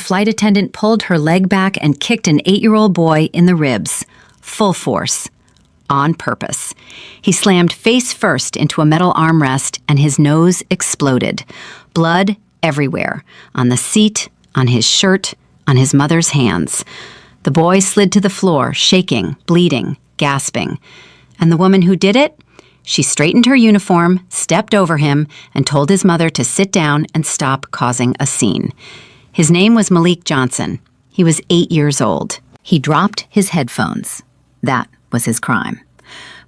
flight attendant pulled her leg back and kicked an 8-year-old boy in the ribs. Full force. On purpose. He slammed face first into a metal armrest and his nose exploded. Blood everywhere. On the seat, on his shirt, on his mother's hands. The boy slid to the floor, shaking, bleeding, gasping. And the woman who did it? She straightened her uniform, stepped over him, and told his mother to sit down and stop causing a scene. His name was Malik Johnson. He was 8 years old. He dropped his headphones. That was his crime.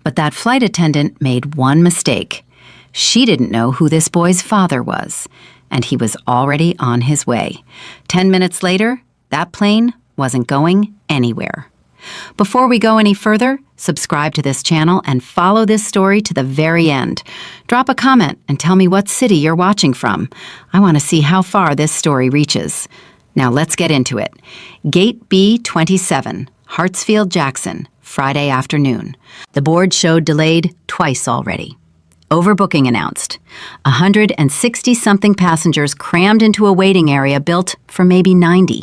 But that flight attendant made one mistake. She didn't know who this boy's father was, and he was already on his way. 10 minutes later, that plane wasn't going anywhere. Before we go any further, subscribe to this channel and follow this story to the very end. Drop a comment and tell me what city you're watching from. I want to see how far this story reaches. Now let's get into it. Gate B27, Hartsfield-Jackson, Friday afternoon. The board showed delayed twice already. Overbooking announced. 160-something passengers crammed into a waiting area built for maybe 90.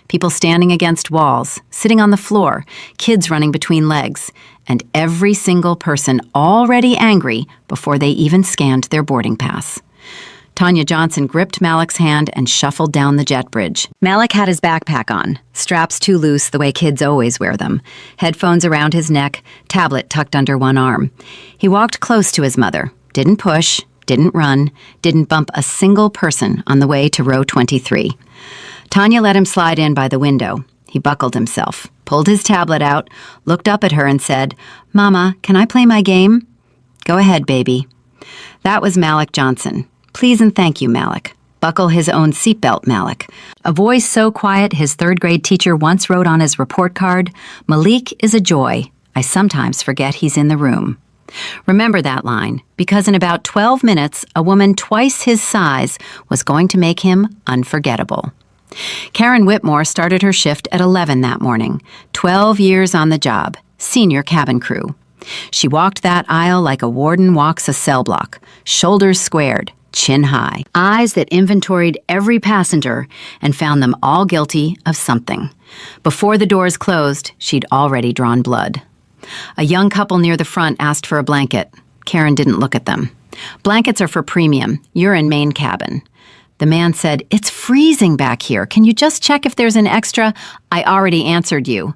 People standing against walls, sitting on the floor, kids running between legs, and every single person already angry before they even scanned their boarding pass. Tanya Johnson gripped Malik's hand and shuffled down the jet bridge. Malik had his backpack on, straps too loose the way kids always wear them, headphones around his neck, tablet tucked under one arm. He walked close to his mother, didn't push, didn't run, didn't bump a single person on the way to row 23. Tanya let him slide in by the window. He buckled himself, pulled his tablet out, looked up at her and said, "Mama, can I play my game?" "Go ahead, baby." That was Malik Johnson. "Please and thank you, Malik. Buckle his own seatbelt, Malik." A voice so quiet his third-grade teacher once wrote on his report card, "Malik is a joy. I sometimes forget he's in the room." Remember that line, because in about 12 minutes, a woman twice his size was going to make him unforgettable. Karen Whitmore started her shift at 11 that morning, 12 years on the job, senior cabin crew. She walked that aisle like a warden walks a cell block, shoulders squared, chin high, eyes that inventoried every passenger and found them all guilty of something. Before the doors closed, she'd already drawn blood. A young couple near the front asked for a blanket. Karen didn't look at them. "Blankets are for premium. You're in main cabin." The man said, "It's freezing back here. Can you just check if there's an extra?" "I already answered you."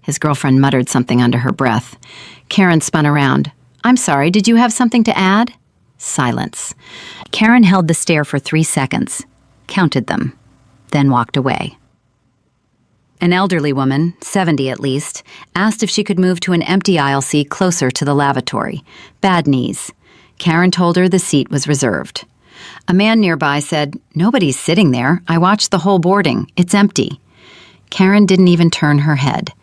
His girlfriend muttered something under her breath. Karen spun around. "I'm sorry, did you have something to add?" Silence. Karen held the stare for 3 seconds, counted them, then walked away. An elderly woman, 70 at least, asked if she could move to an empty aisle seat closer to the lavatory. Bad knees. Karen told her the seat was reserved. A man nearby said, "Nobody's sitting there. I watched the whole boarding. It's empty." Karen didn't even turn her head.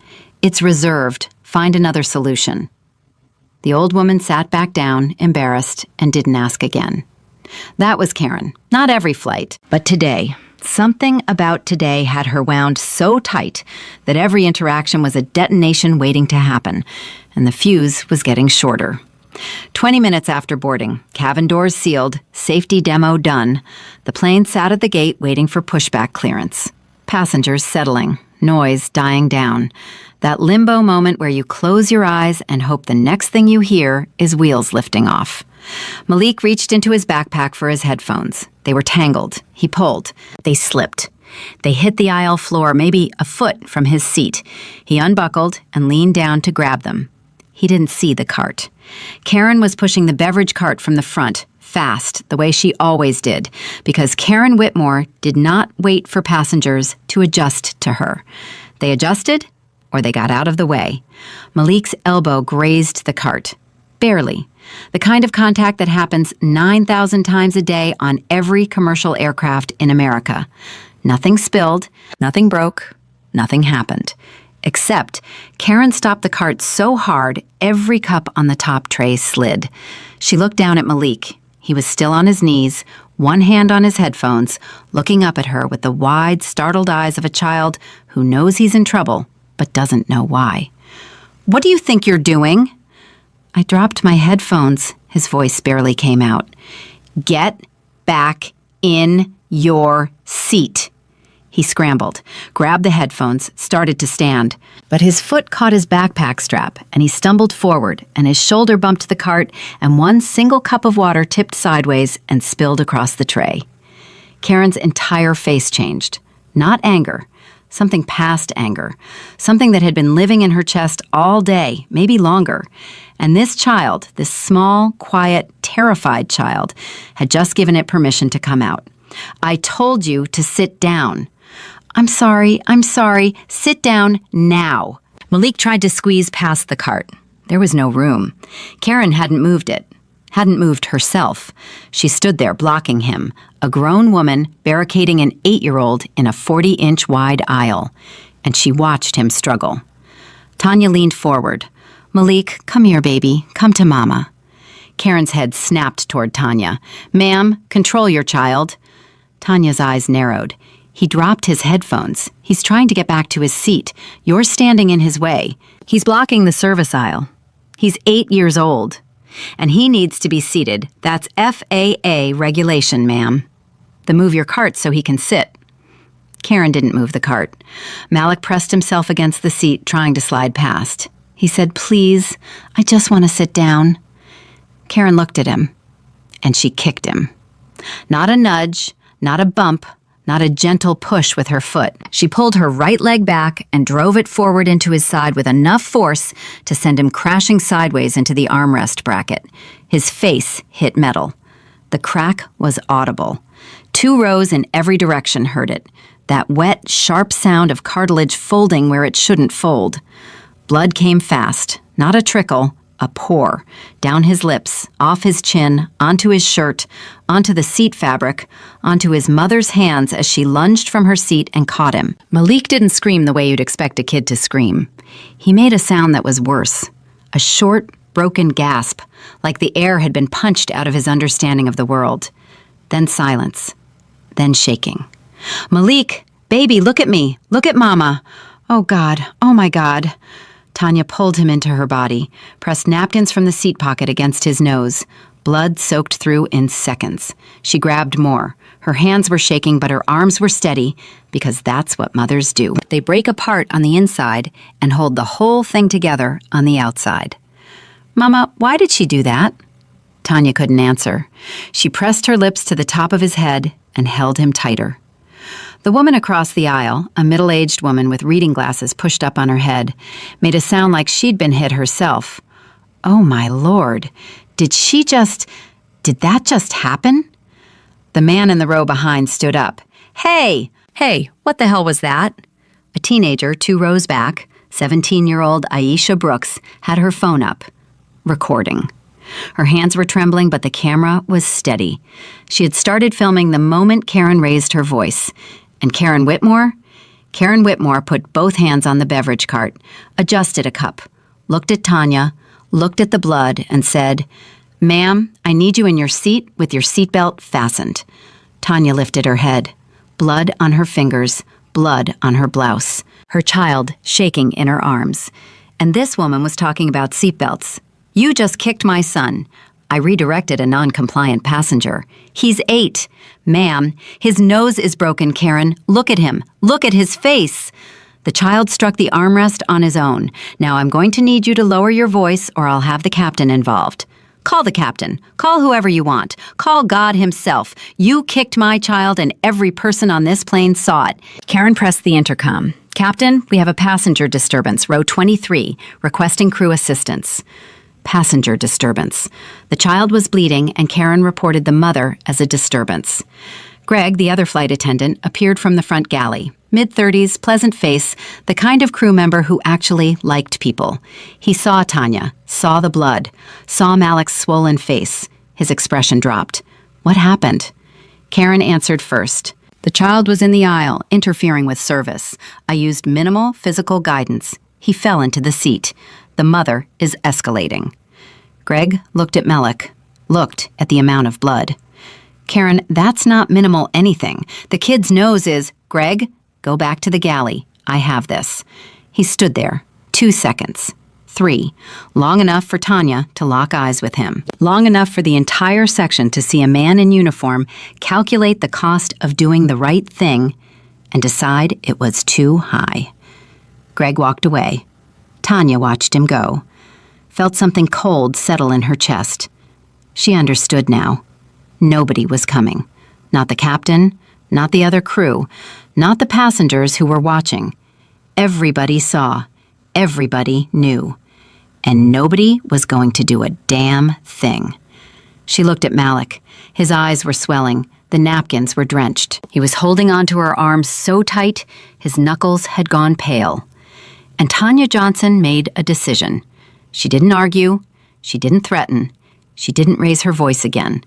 "It's reserved. Find another solution." The old woman sat back down, embarrassed, and didn't ask again. That was Karen. Not every flight, but today. Something about today had her wound so tight that every interaction was a detonation waiting to happen, and the fuse was getting shorter. 20 minutes after boarding, cabin doors sealed, safety demo done, the plane sat at the gate waiting for pushback clearance. Passengers settling, noise dying down. That limbo moment where you close your eyes and hope the next thing you hear is wheels lifting off. Malik reached into his backpack for his headphones. They were tangled. He pulled. They slipped. They hit the aisle floor, maybe a foot from his seat. He unbuckled and leaned down to grab them. He didn't see the cart. Karen was pushing the beverage cart from the front, fast, the way she always did, because Karen Whitmore did not wait for passengers to adjust to her. They adjusted, or they got out of the way. Malik's elbow grazed the cart. Barely. The kind of contact that happens 9,000 times a day on every commercial aircraft in America. Nothing spilled, nothing broke, nothing happened. Except Karen stopped the cart so hard, every cup on the top tray slid. She looked down at Malik. He was still on his knees, one hand on his headphones, looking up at her with the wide, startled eyes of a child who knows he's in trouble, but doesn't know why. "What do you think you're doing?" "I dropped my headphones," his voice barely came out. "Get back in your seat. He scrambled, grabbed the headphones, started to stand. But his foot caught his backpack strap, and he stumbled forward, and his shoulder bumped the cart, and one single cup of water tipped sideways and spilled across the tray. Karen's entire face changed. Not anger. Something past anger. Something that had been living in her chest all day, maybe longer. And this child, this small, quiet, terrified child, had just given it permission to come out. "I told you to sit down." I'm sorry, sit down now." Malik tried to squeeze past the cart. There was no room. Karen hadn't moved it. Hadn't moved herself. She stood there blocking him, a grown woman barricading an 8-year-old in a 40-inch wide aisle, and she watched him struggle. Tanya leaned forward. "Malik, come here, baby. Come to Mama." Karen's head snapped toward Tanya. "Ma'am, control your child." Tanya's eyes narrowed. He dropped his headphones. He's trying to get back to his seat. You're standing in his way. He's blocking the service aisle. He's 8 years old. And he needs to be seated. That's FAA regulation, ma'am. Then move your cart so he can sit. Karen didn't move the cart. Malik pressed himself against the seat, trying to slide past. He said, "Please, I just want to sit down." Karen looked at him, and she kicked him. Not a nudge, not a bump, not a gentle push with her foot. She pulled her right leg back and drove it forward into his side with enough force to send him crashing sideways into the armrest bracket. His face hit metal. The crack was audible. 2 rows in every direction heard it. That wet, sharp sound of cartilage folding where it shouldn't fold. Blood came fast, not a trickle, a pour, down his lips, off his chin, onto his shirt, onto the seat fabric, onto his mother's hands as she lunged from her seat and caught him. Malik didn't scream the way you'd expect a kid to scream. He made a sound that was worse, a short, broken gasp, like the air had been punched out of his understanding of the world. Then silence, then shaking. "Malik, baby, look at me, look at Mama. Oh God, oh my God." Tanya pulled him into her body, pressed napkins from the seat pocket against his nose. Blood soaked through in seconds. She grabbed more. Her hands were shaking, but her arms were steady, because that's what mothers do. They break apart on the inside and hold the whole thing together on the outside. "Mama, why did she do that?" Tanya couldn't answer. She pressed her lips to the top of his head and held him tighter. The woman across the aisle, a middle-aged woman with reading glasses pushed up on her head, made a sound like she'd been hit herself. Oh my Lord, did that just happen? The man in the row behind stood up. Hey, what the hell was that?" A teenager 2 rows back, 17-year-old Aisha Brooks, had her phone up, recording. Her hands were trembling, but the camera was steady. She had started filming the moment Karen raised her voice. And Karen Whitmore? Karen Whitmore put both hands on the beverage cart, adjusted a cup, looked at Tanya, looked at the blood, and said, "Ma'am, I need you in your seat with your seatbelt fastened." Tanya lifted her head. Blood on her fingers, blood on her blouse, her child shaking in her arms. And this woman was talking about seatbelts. "You just kicked my son." I redirected a non-compliant passenger. "He's 8. Ma'am, his nose is broken, Karen. Look at him. Look at his face." The child struck the armrest on his own. "Now I'm going to need you to lower your voice or I'll have the captain involved." "Call the captain. Call whoever you want. Call God himself. You kicked my child and every person on this plane saw it." Karen pressed the intercom. "Captain, we have a passenger disturbance, row 23, requesting crew assistance." Passenger disturbance. The child was bleeding, and Karen reported the mother as a disturbance. Greg, the other flight attendant, appeared from the front galley. Mid-30s, pleasant face, the kind of crew member who actually liked people. He saw Tanya, saw the blood, saw Malik's swollen face. His expression dropped. What happened? Karen answered first. "The child was in the aisle, interfering with service. I used minimal physical guidance. He fell into the seat. The mother is escalating." Greg looked at Malik, looked at the amount of blood. "Karen, that's not minimal anything. The kid's nose is—" "Greg, go back to the galley. I have this." He stood there. 2 seconds. 3. Long enough for Tanya to lock eyes with him. Long enough for the entire section to see a man in uniform calculate the cost of doing the right thing and decide it was too high. Greg walked away. Tanya watched him go, felt something cold settle in her chest. She understood now. Nobody was coming. Not the captain, not the other crew, not the passengers who were watching. Everybody saw. Everybody knew. And nobody was going to do a damn thing. She looked at Malik. His eyes were swelling. The napkins were drenched. He was holding onto her arms so tight, his knuckles had gone pale. And Tanya Johnson made a decision. She didn't argue. She didn't threaten. She didn't raise her voice again.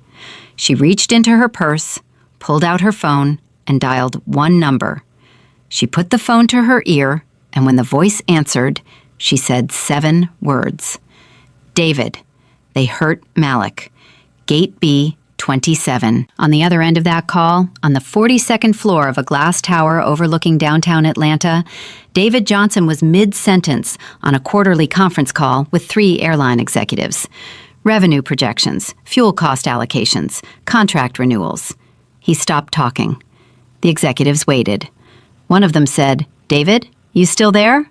She reached into her purse, pulled out her phone, and dialed one number. She put the phone to her ear, and when the voice answered, she said 7 words. David. They hurt Malik. Gate B, 27. On the other end of that call, on the 42nd floor of a glass tower overlooking downtown Atlanta, David Johnson was mid-sentence on a quarterly conference call with 3 airline executives. Revenue projections, fuel cost allocations, contract renewals. He stopped talking. The executives waited. One of them said, "David, you still there?"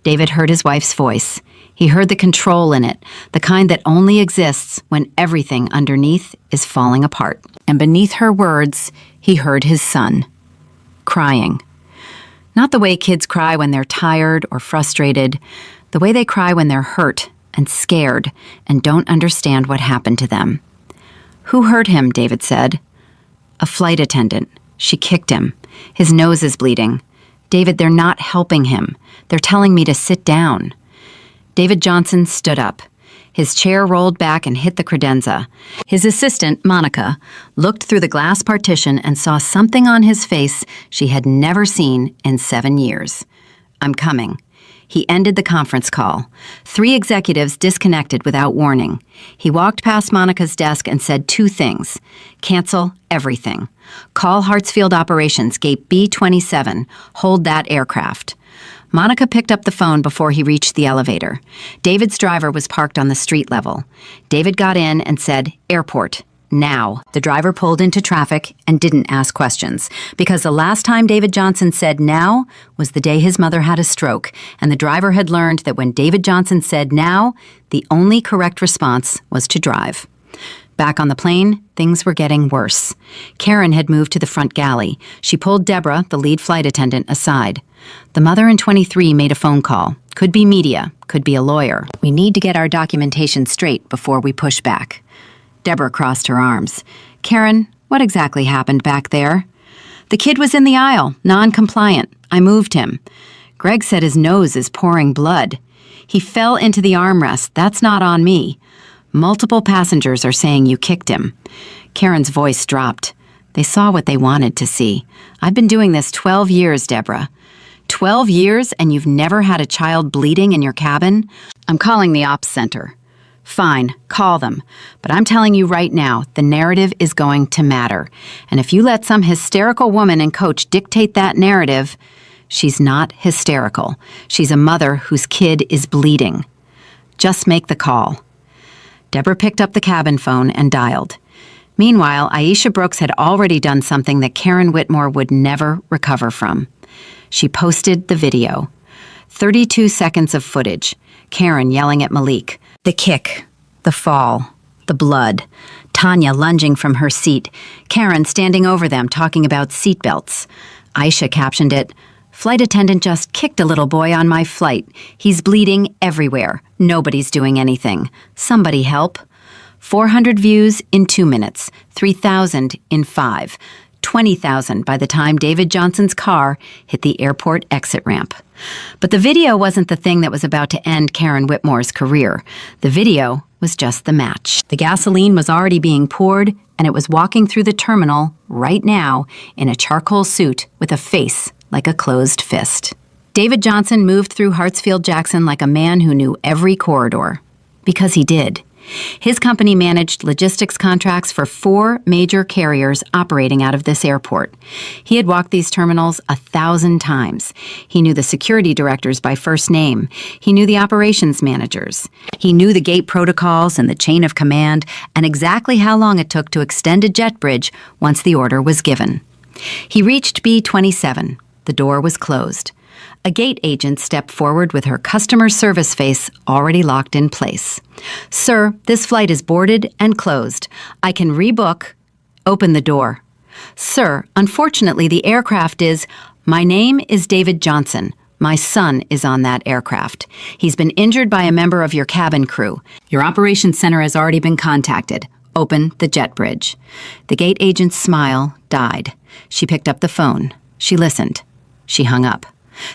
David heard his wife's voice. He heard the control in it, the kind that only exists when everything underneath is falling apart. And beneath her words, he heard his son, crying. Not the way kids cry when they're tired or frustrated, the way they cry when they're hurt and scared and don't understand what happened to them. "Who hurt him?" David said. "A flight attendant. She kicked him. His nose is bleeding. David, they're not helping him. They're telling me to sit down." David Johnson stood up. His chair rolled back and hit the credenza. His assistant, Monica, looked through the glass partition and saw something on his face she had never seen in 7 years. "I'm coming." He ended the conference call. 3 executives disconnected without warning. He walked past Monica's desk and said 2 things. "Cancel everything. Call Hartsfield Operations, Gate B-27. Hold that aircraft." Monica picked up the phone before he reached the elevator. David's driver was parked on the street level. David got in and said, "Airport. Now." The driver pulled into traffic and didn't ask questions, because the last time David Johnson said now was the day his mother had a stroke, and the driver had learned that when David Johnson said now, the only correct response was to drive. Back on the plane, things were getting worse. Karen had moved to the front galley. She pulled Deborah, the lead flight attendant, aside. The mother in 23 made a phone call. Could be media, could be a lawyer. "We need to get our documentation straight before we push back." Deborah crossed her arms. "Karen, what exactly happened back there?" "The kid was in the aisle, non-compliant. I moved him. Greg said his nose is pouring blood. He fell into the armrest. That's not on me. Multiple passengers are saying you kicked him." Karen's voice dropped. "They saw what they wanted to see. I've been doing this 12 years, Deborah. 12 years and you've never had a child bleeding in your cabin? I'm calling the ops center." "Fine, call them. But I'm telling you right now, the narrative is going to matter. And if you let some hysterical woman and coach dictate that narrative," she's not hysterical. She's a mother whose kid is bleeding. "Just make the call." Deborah picked up the cabin phone and dialed. Meanwhile, Aisha Brooks had already done something that Karen Whitmore would never recover from. She posted the video. 32 seconds of footage. Karen yelling at Malik. The kick. The fall. The blood. Tanya lunging from her seat. Karen standing over them talking about seatbelts. Aisha captioned it, "Flight attendant just kicked a little boy on my flight. He's bleeding everywhere. Nobody's doing anything. Somebody help." 400 views in 2 minutes. 3,000 in 5. 20,000 by the time David Johnson's car hit the airport exit ramp. But the video wasn't the thing that was about to end Karen Whitmore's career. The video was just the match. The gasoline was already being poured, and it was walking through the terminal right now in a charcoal suit with a face like a closed fist. David Johnson moved through Hartsfield-Jackson like a man who knew every corridor. Because he did. His company managed logistics contracts for 4 major carriers operating out of this airport. He had walked these terminals 1,000 times. He knew the security directors by first name. He knew the operations managers. He knew the gate protocols and the chain of command and exactly how long it took to extend a jet bridge once the order was given. He reached B-27. The door was closed. A gate agent stepped forward with her customer service face already locked in place. "Sir, this flight is boarded and closed. I can rebook." "Open the door." "Sir, unfortunately the aircraft is—" "My name is David Johnson. My son is on that aircraft. He's been injured by a member of your cabin crew. Your operations center has already been contacted. Open the jet bridge." The gate agent's smile died. She picked up the phone. She listened. She hung up.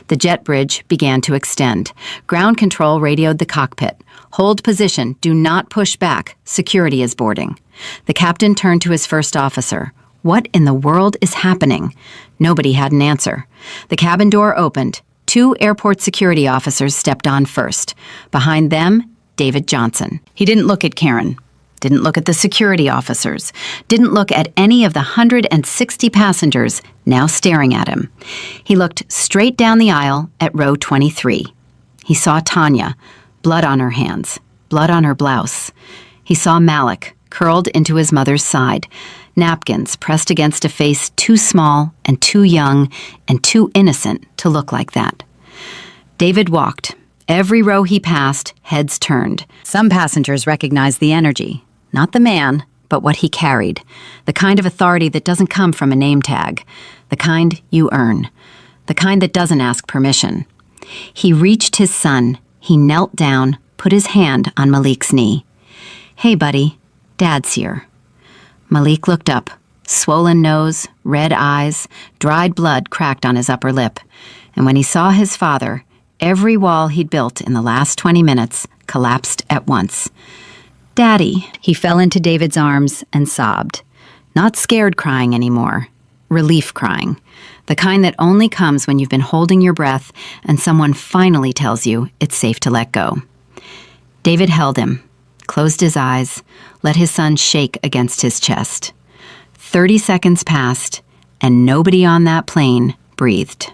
The jet bridge began to extend. Ground control radioed the cockpit. "Hold position. Do not push back. Security is boarding." The captain turned to his first officer. What in the world is happening? Nobody had an answer. The cabin door opened. 2 airport security officers stepped on first. Behind them, David Johnson. He didn't look at Karen. Didn't look at the security officers. Didn't look at any of the 160 passengers now staring at him. He looked straight down the aisle at row 23. He saw Tanya, blood on her hands, blood on her blouse. He saw Malik, curled into his mother's side, napkins pressed against a face too small and too young and too innocent to look like that. David walked. Every row he passed, heads turned. Some passengers recognized the energy. Not the man, but what he carried. The kind of authority that doesn't come from a name tag. The kind you earn. The kind that doesn't ask permission. He reached his son. He knelt down, put his hand on Malik's knee. "Hey, buddy, Dad's here." Malik looked up. Swollen nose, red eyes, dried blood cracked on his upper lip. And when he saw his father, every wall he'd built in the last 20 minutes collapsed at once. "Daddy." He fell into David's arms and sobbed. Not scared crying anymore. Relief crying. The kind that only comes when you've been holding your breath and someone finally tells you it's safe to let go. David held him, closed his eyes, let his son shake against his chest. 30 seconds passed, and nobody on that plane breathed.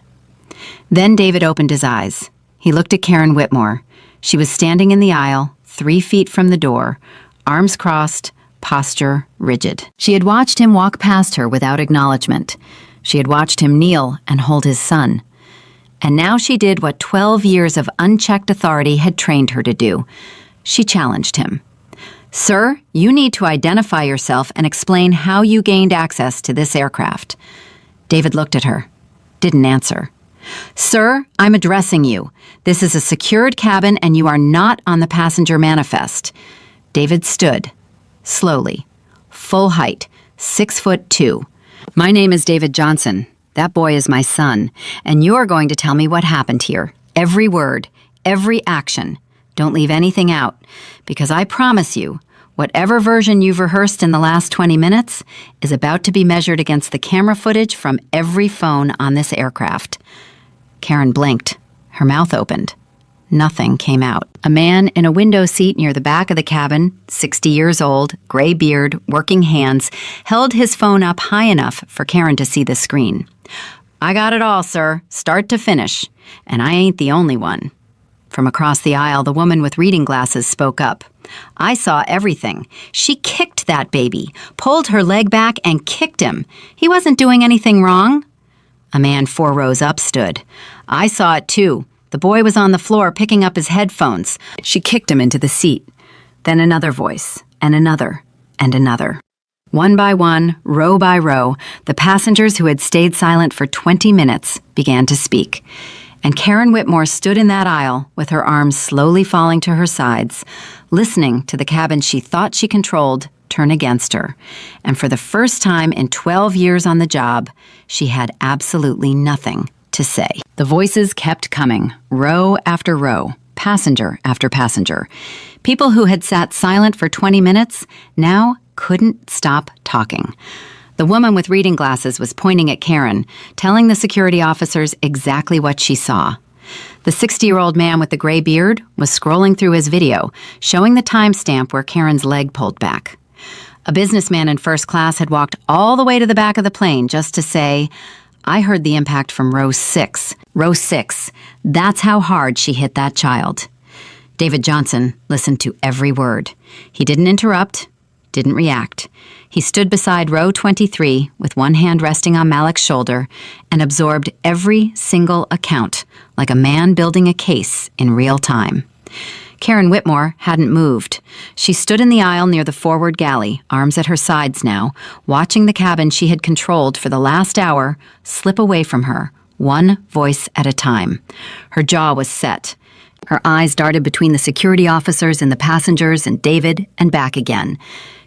Then David opened his eyes. He looked at Karen Whitmore. She was standing in the aisle, 3 feet from the door, arms crossed, posture rigid. She had watched him walk past her without acknowledgement. She had watched him kneel and hold his son. And now she did what 12 years of unchecked authority had trained her to do. She challenged him. "Sir, you need to identify yourself and explain how you gained access to this aircraft." David looked at her, didn't answer. "Sir, I'm addressing you. This is a secured cabin and you are not on the passenger manifest." David stood, slowly, full height, 6'2". "My name is David Johnson. That boy is my son, and you're going to tell me what happened here. Every word, every action. Don't leave anything out, because I promise you, whatever version you've rehearsed in the last 20 minutes is about to be measured against the camera footage from every phone on this aircraft." Karen blinked. Her mouth opened. Nothing came out. A man in a window seat near the back of the cabin, 60 years old, gray beard, working hands, held his phone up high enough for Karen to see the screen. "I got it all, sir, start to finish. And I ain't the only one." From across the aisle, the woman with reading glasses spoke up. "I saw everything. She kicked that baby, pulled her leg back and kicked him. He wasn't doing anything wrong." A man 4 rows up stood. "I saw it too. The boy was on the floor picking up his headphones. She kicked him into the seat." Then another voice, and another, and another. One by one, row by row, the passengers who had stayed silent for 20 minutes began to speak. And Karen Whitmore stood in that aisle with her arms slowly falling to her sides, listening to the cabin she thought she controlled turn against her. And for the first time in 12 years on the job, she had absolutely nothing to say. The voices kept coming, row after row, passenger after passenger. People who had sat silent for 20 minutes now couldn't stop talking. The woman with reading glasses was pointing at Karen, telling the security officers exactly what she saw. The 60-year-old man with the gray beard was scrolling through his video, showing the timestamp where Karen's leg pulled back. A businessman in first class had walked all the way to the back of the plane just to say, "I heard the impact from row 6. Row 6. That's how hard she hit that child." David Johnson listened to every word. He didn't interrupt, didn't react. He stood beside row 23 with one hand resting on Malik's shoulder and absorbed every single account like a man building a case in real time. Karen Whitmore hadn't moved. She stood in the aisle near the forward galley, arms at her sides now, watching the cabin she had controlled for the last hour slip away from her, one voice at a time. Her jaw was set. Her eyes darted between the security officers and the passengers and David and back again.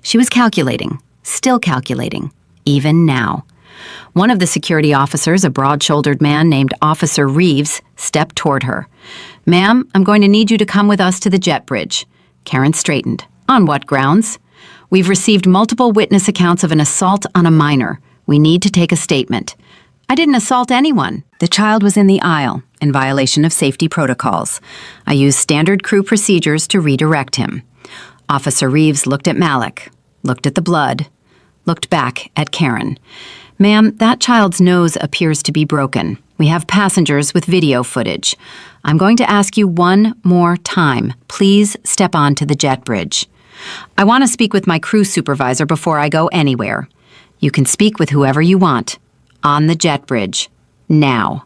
She was calculating, still calculating, even now. One of the security officers, a broad-shouldered man named Officer Reeves, stepped toward her. "Ma'am, I'm going to need you to come with us to the jet bridge." Karen straightened. "On what grounds?" "We've received multiple witness accounts of an assault on a minor. We need to take a statement." "I didn't assault anyone." "The child was in the aisle, in violation of safety protocols. I used standard crew procedures to redirect him." Officer Reeves looked at Malik, looked at the blood, looked back at Karen. "Ma'am, that child's nose appears to be broken. We have passengers with video footage. I'm going to ask you one more time. Please step onto the jet bridge. I want to speak with my crew supervisor before I go anywhere. You can speak with whoever you want. On the jet bridge. Now."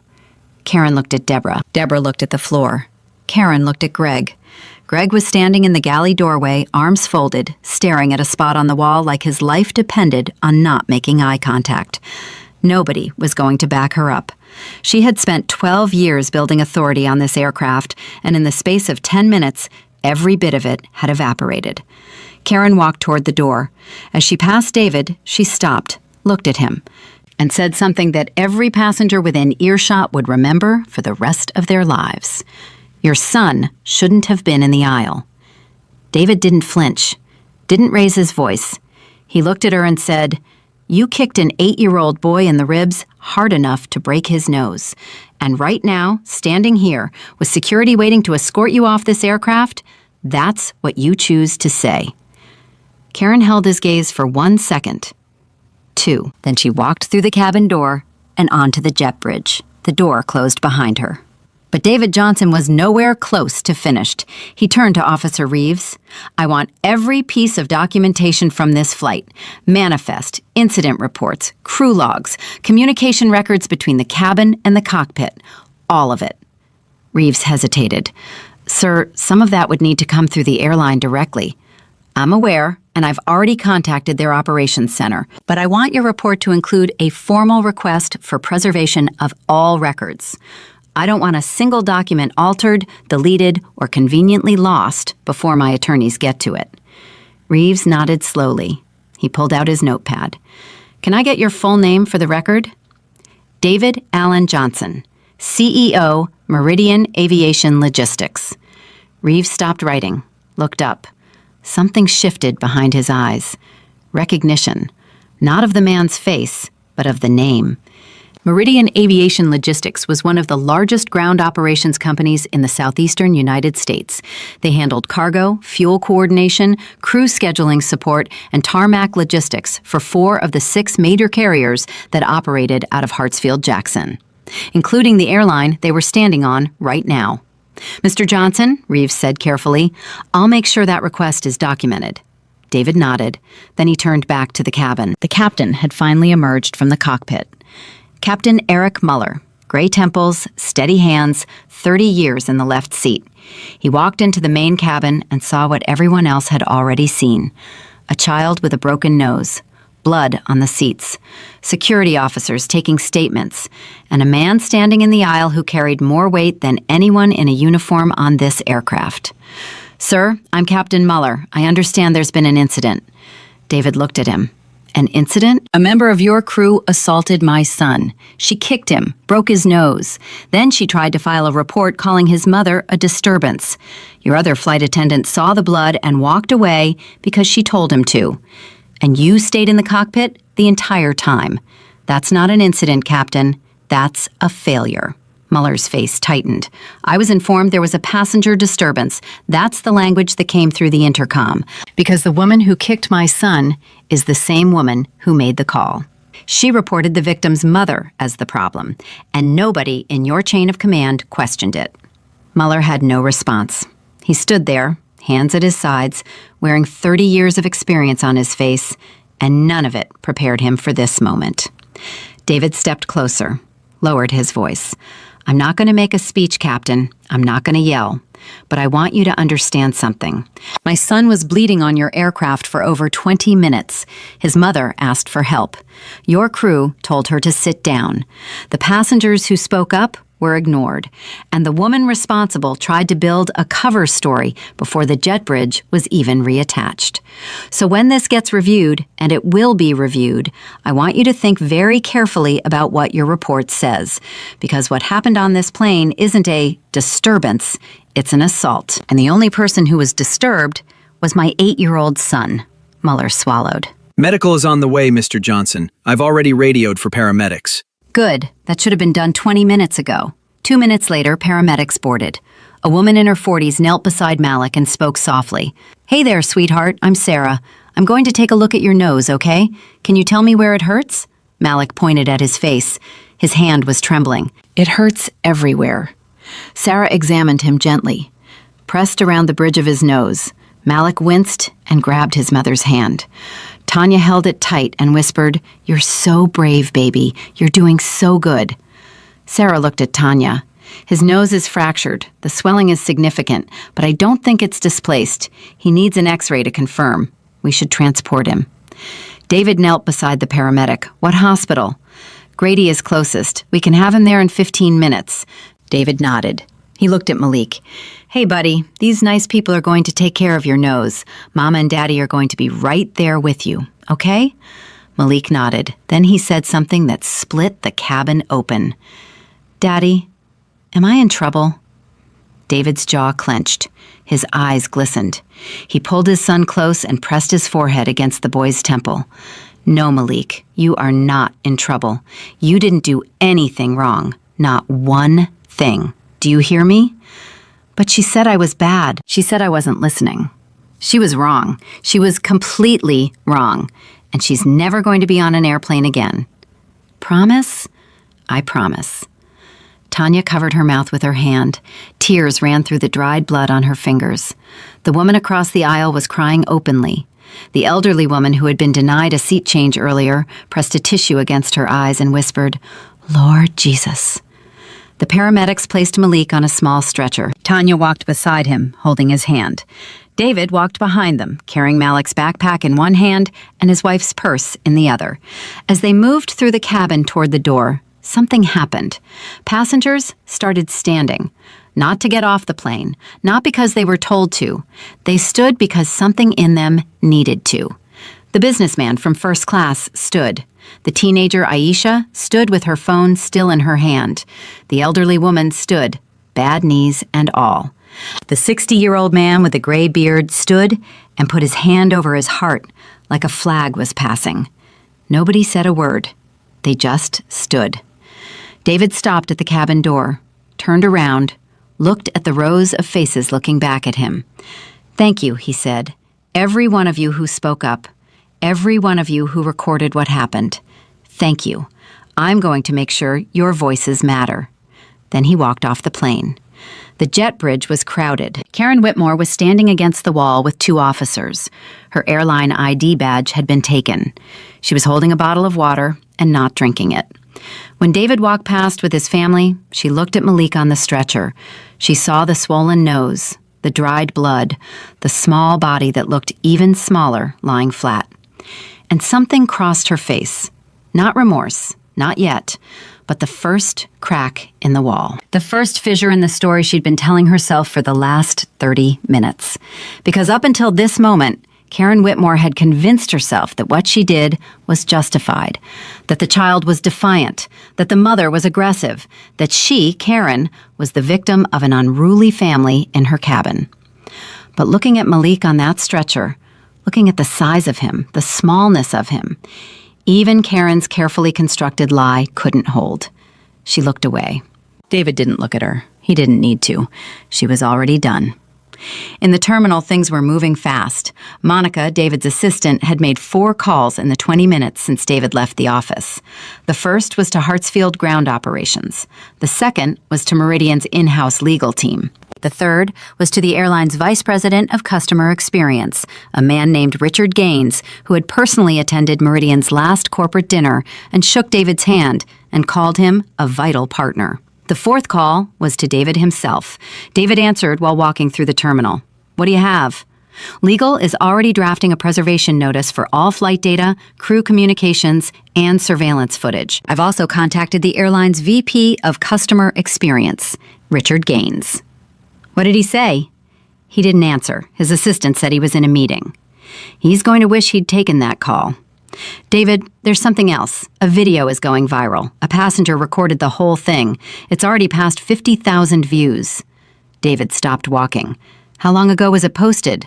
Karen looked at Deborah. Deborah looked at the floor. Karen looked at Greg. Greg was standing in the galley doorway, arms folded, staring at a spot on the wall like his life depended on not making eye contact. Nobody was going to back her up. She had spent 12 years building authority on this aircraft, and in the space of 10 minutes, every bit of it had evaporated. Karen walked toward the door. As she passed David, she stopped, looked at him, and said something that every passenger within earshot would remember for the rest of their lives. "Your son shouldn't have been in the aisle." David didn't flinch, didn't raise his voice. He looked at her and said, "You kicked an 8-year-old boy in the ribs hard enough to break his nose. And right now, standing here, with security waiting to escort you off this aircraft, that's what you choose to say." Karen held his gaze for 1 second. 2. Then she walked through the cabin door and onto the jet bridge. The door closed behind her. But David Johnson was nowhere close to finished. He turned to Officer Reeves. "I want every piece of documentation from this flight. Manifest, incident reports, crew logs, communication records between the cabin and the cockpit. All of it." Reeves hesitated. "Sir, some of that would need to come through the airline directly." "I'm aware, and I've already contacted their operations center, but I want your report to include a formal request for preservation of all records. I don't want a single document altered, deleted, or conveniently lost before my attorneys get to it." Reeves nodded slowly. He pulled out his notepad. "Can I get your full name for the record?" "David Allen Johnson, CEO, Meridian Aviation Logistics." Reeves stopped writing, looked up. Something shifted behind his eyes. Recognition, not of the man's face, but of the name. Meridian Aviation Logistics was one of the largest ground operations companies in the southeastern United States. They handled cargo, fuel coordination, crew scheduling support, and tarmac logistics for 4 of the 6 major carriers that operated out of Hartsfield-Jackson, including the airline they were standing on right now. "Mr. Johnson," Reeves said carefully, "I'll make sure that request is documented." David nodded. Then he turned back to the cabin. The captain had finally emerged from the cockpit. Captain Eric Muller, gray temples, steady hands, 30 years in the left seat. He walked into the main cabin and saw what everyone else had already seen. A child with a broken nose, blood on the seats, security officers taking statements, and a man standing in the aisle who carried more weight than anyone in a uniform on this aircraft. "Sir, I'm Captain Muller. I understand there's been an incident." David looked at him. "An incident? A member of your crew assaulted my son. She kicked him, broke his nose. Then she tried to file a report calling his mother a disturbance. Your other flight attendant saw the blood and walked away because she told him to. And you stayed in the cockpit the entire time. That's not an incident, Captain. That's a failure." Muller's face tightened. "I was informed there was a passenger disturbance. That's the language that came through the intercom, because the woman who kicked my son is the same woman who made the call. She reported the victim's mother as the problem, and nobody in your chain of command questioned it." Muller had no response. He stood there, hands at his sides, wearing 30 years of experience on his face, and none of it prepared him for this moment. David stepped closer, lowered his voice. "I'm not going to make a speech, Captain. I'm not going to yell. But I want you to understand something. My son was bleeding on your aircraft for over 20 minutes. His mother asked for help. Your crew told her to sit down. The passengers who spoke up were ignored, and the woman responsible tried to build a cover story before the jet bridge was even reattached. So when this gets reviewed, and it will be reviewed, I want you to think very carefully about what your report says, because what happened on this plane isn't a disturbance, it's an assault. And the only person who was disturbed was my 8-year-old son." Mueller swallowed. Medical is on the way, Mr. Johnson. I've already radioed for paramedics. Good. That should have been done 20 minutes ago. 2 minutes later, paramedics boarded. A woman in her 40s knelt beside Malik and spoke softly. "Hey there, sweetheart. I'm Sarah. I'm going to take a look at your nose, okay? Can you tell me where it hurts?" Malik pointed at his face. His hand was trembling. "It hurts everywhere." Sarah examined him gently, pressed around the bridge of his nose. Malik winced and grabbed his mother's hand. Tanya held it tight and whispered, "You're so brave, baby. You're doing so good." Sarah looked at Tanya. "His nose is fractured. The swelling is significant, but I don't think it's displaced. He needs an X-ray to confirm. We should transport him." David knelt beside the paramedic. "What hospital?" "Grady is closest. We can have him there in 15 minutes. David nodded. He looked at Malik. "Hey, buddy, these nice people are going to take care of your nose. Mama and Daddy are going to be right there with you, okay?" Malik nodded. Then he said something that split the cabin open. "Daddy, am I in trouble?" David's jaw clenched. His eyes glistened. He pulled his son close and pressed his forehead against the boy's temple. "No, Malik, you are not in trouble. You didn't do anything wrong. Not one thing. Do you hear me?" "But she said I was bad. She said I wasn't listening." She was wrong. She was completely wrong. And she's never going to be on an airplane again. "Promise?" "I promise." Tanya covered her mouth with her hand. Tears ran through the dried blood on her fingers. The woman across the aisle was crying openly. The elderly woman who had been denied a seat change earlier pressed a tissue against her eyes and whispered, "Lord Jesus." The paramedics placed Malik on a small stretcher. Tanya walked beside him, holding his hand. David walked behind them, carrying Malik's backpack in one hand and his wife's purse in the other. As they moved through the cabin toward the door, something happened. Passengers started standing. Not to get off the plane, not because they were told to. They stood because something in them needed to. The businessman from first class stood. The teenager Aisha stood with her phone still in her hand. The elderly woman stood, bad knees and all. The 60-year-old man with the gray beard stood and put his hand over his heart like a flag was passing. Nobody said a word. They just stood. David stopped at the cabin door, turned around, looked at the rows of faces looking back at him. "Thank you," he said. "Every one of you who spoke up. Every one of you who recorded what happened. Thank you. I'm going to make sure your voices matter." Then he walked off the plane. The jet bridge was crowded. Karen Whitmore was standing against the wall with 2 officers. Her airline ID badge had been taken. She was holding a bottle of water and not drinking it. When David walked past with his family, she looked at Malik on the stretcher. She saw the swollen nose, the dried blood, the small body that looked even smaller lying flat. And something crossed her face. Not remorse, not yet, but the first crack in the wall. The first fissure in the story she'd been telling herself for the last 30 minutes. Because up until this moment, Karen Whitmore had convinced herself that what she did was justified, that the child was defiant, that the mother was aggressive, that she, Karen, was the victim of an unruly family in her cabin. But looking at Malik on that stretcher, looking at the size of him, the smallness of him, even Karen's carefully constructed lie couldn't hold. She looked away. David didn't look at her. He didn't need to. She was already done. In the terminal, things were moving fast. Monica, David's assistant, had made 4 calls in the 20 minutes since David left the office. The first was to Hartsfield Ground Operations. The second was to Meridian's in-house legal team. The third was to the airline's vice president of customer experience, a man named Richard Gaines, who had personally attended Meridian's last corporate dinner and shook David's hand and called him a vital partner. The fourth call was to David himself. David answered while walking through the terminal. "What do you have?" Legal is already drafting a preservation notice for all flight data, crew communications, and surveillance footage. I've also contacted the airline's VP of Customer Experience, Richard Gaines. What did he say? He didn't answer. His assistant said he was in a meeting. He's going to wish he'd taken that call. David, there's something else. A video is going viral. A passenger recorded the whole thing. It's already passed 50,000 views. David stopped walking. How long ago was it posted?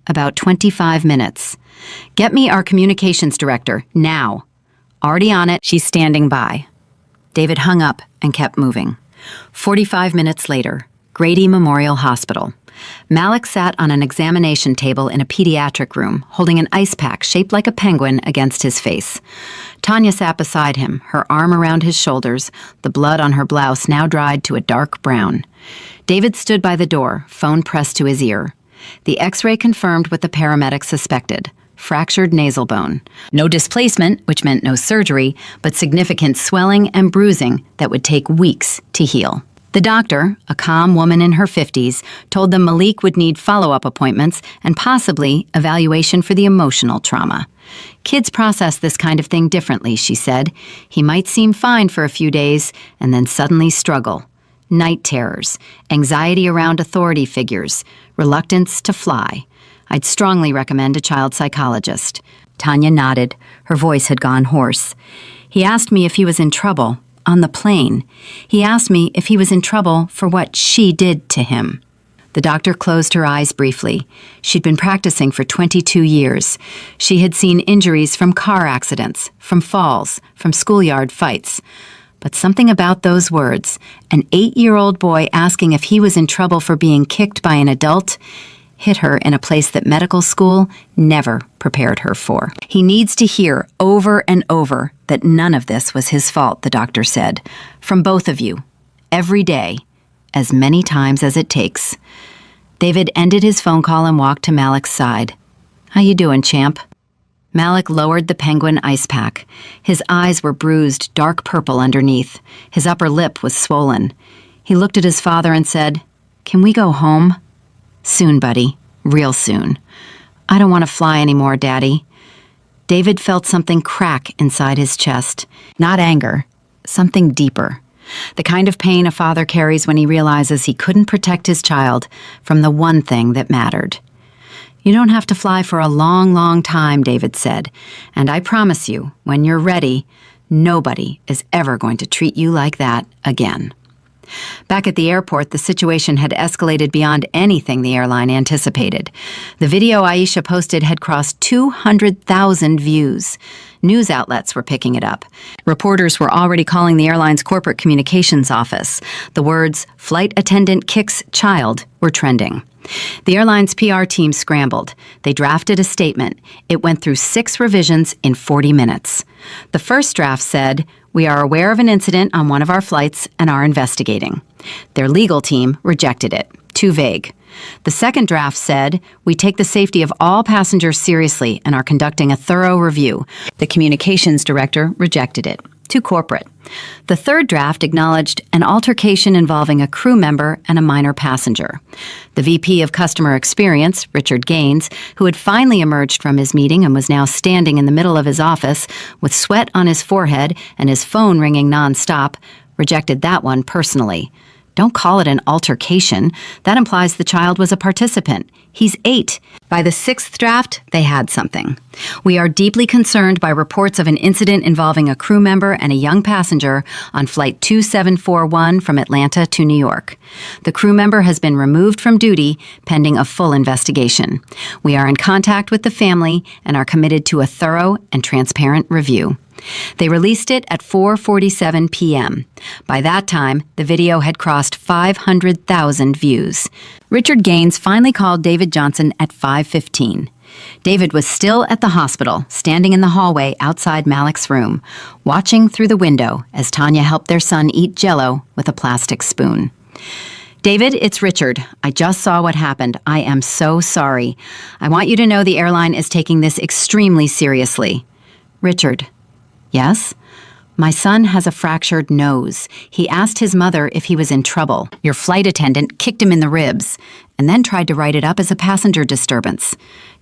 About 25 minutes. Get me our communications director, now. Already on it, she's standing by. David hung up and kept moving. 45 minutes later, Grady Memorial Hospital. Malik sat on an examination table in a pediatric room, holding an ice pack shaped like a penguin against his face. Tanya sat beside him, her arm around his shoulders, the blood on her blouse now dried to a dark brown. David stood by the door, phone pressed to his ear. The X-ray confirmed what the paramedics suspected: fractured nasal bone. No displacement, which meant no surgery, but significant swelling and bruising that would take weeks to heal. The doctor, a calm woman in her 50s, told them Malik would need follow-up appointments and possibly evaluation for the emotional trauma. Kids process this kind of thing differently, she said. He might seem fine for a few days and then suddenly struggle. Night terrors, anxiety around authority figures, reluctance to fly. I'd strongly recommend a child psychologist. Tanya nodded. Her voice had gone hoarse. He asked me if he was in trouble. On the plane. He asked me if he was in trouble for what she did to him. The doctor closed her eyes briefly. She'd been practicing for 22 years. She had seen injuries from car accidents, from falls, from schoolyard fights. But something about those words, an 8-year-old boy asking if he was in trouble for being kicked by an adult, hit her in a place that medical school never prepared her for. He needs to hear over and over that none of this was his fault, the doctor said. From both of you. Every day. As many times as it takes. David ended his phone call and walked to Malik's side. "How you doing, champ?" Malik lowered the penguin ice pack. His eyes were bruised, dark purple underneath. His upper lip was swollen. He looked at his father and said, "Can we go home?" "Soon, buddy. Real soon." "I don't want to fly anymore, Daddy." David felt something crack inside his chest. Not anger. Something deeper. The kind of pain a father carries when he realizes he couldn't protect his child from the one thing that mattered. "You don't have to fly for a long, long time," David said. "And I promise you, when you're ready, nobody is ever going to treat you like that again." Back at the airport, the situation had escalated beyond anything the airline anticipated. The video Aisha posted had crossed 200,000 views. News outlets were picking it up. Reporters were already calling the airline's corporate communications office. The words, "Flight attendant kicks child," were trending. The airline's PR team scrambled. They drafted a statement. It went through 6 revisions in 40 minutes. The first draft said, "We are aware of an incident on one of our flights and are investigating." Their legal team rejected it. Too vague. The second draft said, "We take the safety of all passengers seriously and are conducting a thorough review." The communications director rejected it. Too corporate. The third draft acknowledged an altercation involving a crew member and a minor passenger. The VP of Customer Experience, Richard Gaines, who had finally emerged from his meeting and was now standing in the middle of his office with sweat on his forehead and his phone ringing nonstop, rejected that one personally. Don't call it an altercation. That implies the child was a participant. He's 8. By the 6th draft, they had something. "We are deeply concerned by reports of an incident involving a crew member and a young passenger on Flight 2741 from Atlanta to New York. The crew member has been removed from duty pending a full investigation. We are in contact with the family and are committed to a thorough and transparent review." They released it at 4:47 p.m. By that time, the video had crossed 500,000 views. Richard Gaines finally called David Johnson at 5:15. David was still at the hospital, standing in the hallway outside Malik's room, watching through the window as Tanya helped their son eat Jell-O with a plastic spoon. David, it's Richard. I just saw what happened. I am so sorry. I want you to know the airline is taking this extremely seriously. Richard. Yes? My son has a fractured nose. He asked his mother if he was in trouble. Your flight attendant kicked him in the ribs and then tried to write it up as a passenger disturbance.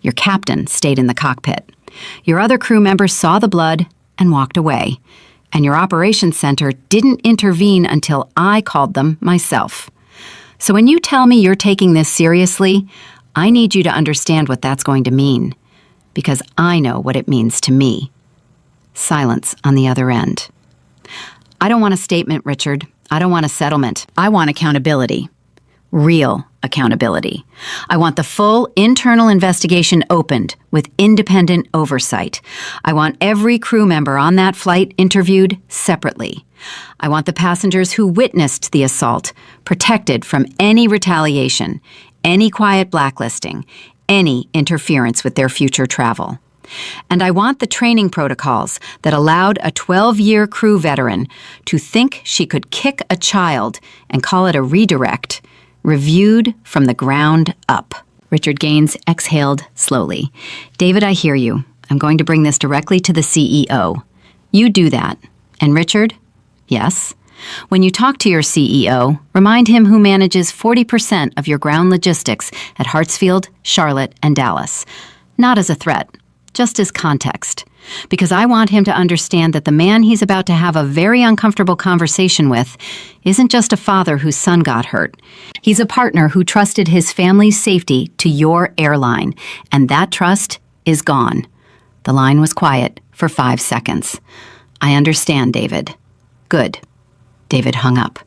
Your captain stayed in the cockpit. Your other crew members saw the blood and walked away. And your operations center didn't intervene until I called them myself. So when you tell me you're taking this seriously, I need you to understand what that's going to mean, because I know what it means to me. Silence on the other end. I don't want a statement, Richard. I don't want a settlement. I want accountability. Real accountability. I want the full internal investigation opened with independent oversight. I want every crew member on that flight interviewed separately. I want the passengers who witnessed the assault protected from any retaliation, any quiet blacklisting, any interference with their future travel. And I want the training protocols that allowed a 12-year crew veteran to think she could kick a child and call it a redirect, reviewed from the ground up. Richard Gaines exhaled slowly. David, I hear you. I'm going to bring this directly to the CEO. You do that. And Richard? Yes? When you talk to your CEO, remind him who manages 40% of your ground logistics at Hartsfield, Charlotte, and Dallas. Not as a threat, just as context. Because I want him to understand that the man he's about to have a very uncomfortable conversation with isn't just a father whose son got hurt. He's a partner who trusted his family's safety to your airline, and that trust is gone. The line was quiet for 5 seconds. I understand, David. Good. David hung up.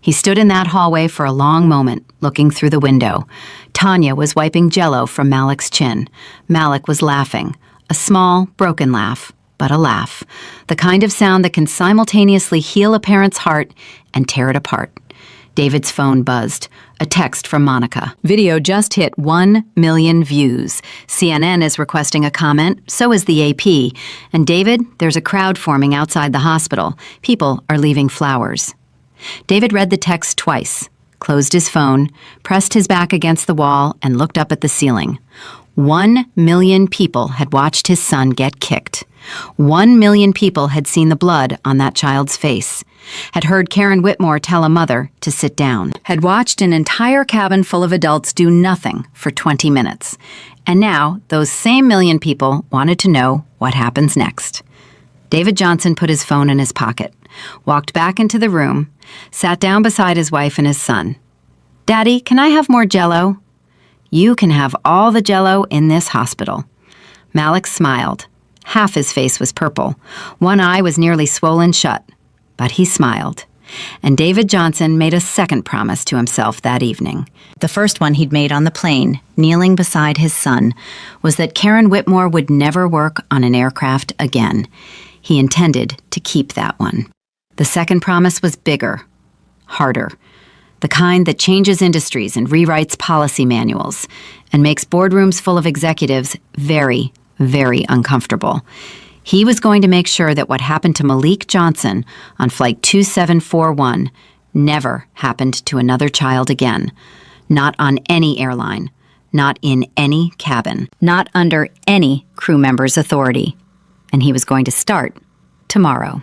He stood in that hallway for a long moment, looking through the window. Tanya was wiping Jell-O from Malik's chin. Malik was laughing. A small, broken laugh, but a laugh. The kind of sound that can simultaneously heal a parent's heart and tear it apart. David's phone buzzed. A text from Monica. Video just hit 1 million views. CNN is requesting a comment, so is the AP. And David, there's a crowd forming outside the hospital. People are leaving flowers. David read the text twice, closed his phone, pressed his back against the wall, and looked up at the ceiling. 1 million people had watched his son get kicked. 1 million people had seen the blood on that child's face, had heard Karen Whitmore tell a mother to sit down, had watched an entire cabin full of adults do nothing for 20 minutes. And now, those same million people wanted to know what happens next. David Johnson put his phone in his pocket, walked back into the room, sat down beside his wife and his son. Daddy, can I have more Jell-O? You can have all the Jell-O in this hospital. Malik smiled. Half his face was purple. One eye was nearly swollen shut. But he smiled. And David Johnson made a second promise to himself that evening. The first one he'd made on the plane, kneeling beside his son, was that Karen Whitmore would never work on an aircraft again. He intended to keep that one. The second promise was bigger, harder. The kind that changes industries and rewrites policy manuals and makes boardrooms full of executives very, very uncomfortable. He was going to make sure that what happened to Malik Johnson on Flight 2741 never happened to another child again. Not on any airline, not in any cabin, not under any crew member's authority. And he was going to start tomorrow.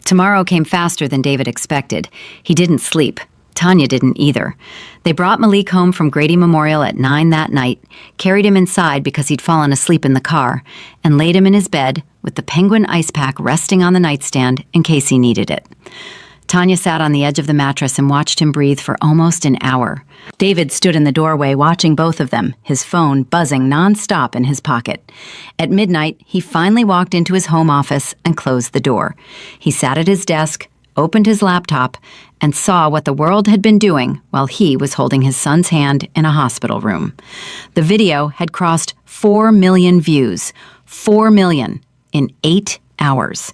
Tomorrow came faster than David expected. He didn't sleep. Tanya didn't either. They brought Malik home from Grady Memorial at 9 that night, carried him inside because he'd fallen asleep in the car, and laid him in his bed with the Penguin ice pack resting on the nightstand in case he needed it. Tanya sat on the edge of the mattress and watched him breathe for almost an hour. David stood in the doorway watching both of them, his phone buzzing nonstop in his pocket. At midnight, he finally walked into his home office and closed the door. He sat at his desk, opened his laptop, and saw what the world had been doing while he was holding his son's hand in a hospital room. The video had crossed 4 million views. 4 million in 8 hours.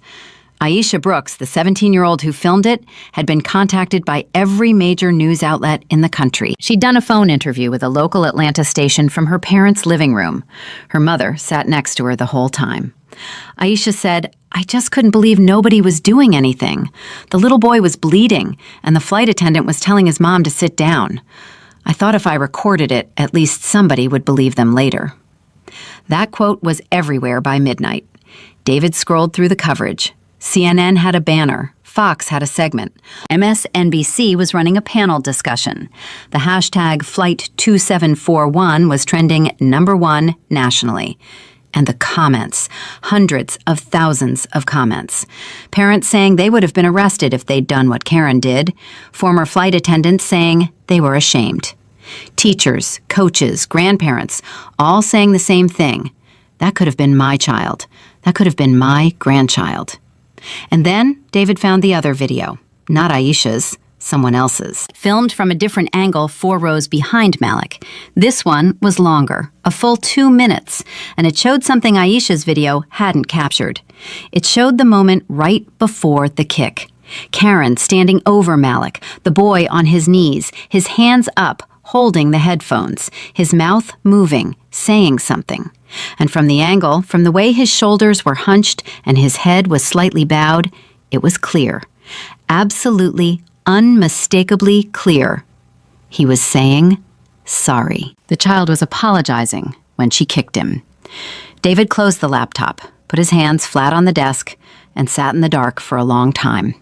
Aisha Brooks, the 17-year-old who filmed it, had been contacted by every major news outlet in the country. She'd done a phone interview with a local Atlanta station from her parents' living room. Her mother sat next to her the whole time. Aisha said, "I just couldn't believe nobody was doing anything. The little boy was bleeding, and the flight attendant was telling his mom to sit down. I thought if I recorded it, at least somebody would believe them later." That quote was everywhere by midnight. David scrolled through the coverage. CNN had a banner. Fox had a segment. MSNBC was running a panel discussion. The hashtag Flight 2741 was trending #1 nationally. And the comments, hundreds of thousands of comments. Parents saying they would have been arrested if they'd done what Karen did. Former flight attendants saying they were ashamed. Teachers, coaches, grandparents, all saying the same thing. That could have been my child. That could have been my grandchild. And then David found the other video, not Aisha's, someone else's, filmed from a different angle 4 rows behind Malik. This one was longer, a full 2 minutes, and it showed something Aisha's video hadn't captured. It showed the moment right before the kick. Karen standing over Malik, the boy on his knees, his hands up, holding the headphones, his mouth moving, saying something. And from the angle, from the way his shoulders were hunched and his head was slightly bowed, it was clear. Absolutely, unmistakably clear. He was saying sorry. The child was apologizing when she kicked him. David closed the laptop, put his hands flat on the desk, and sat in the dark for a long time.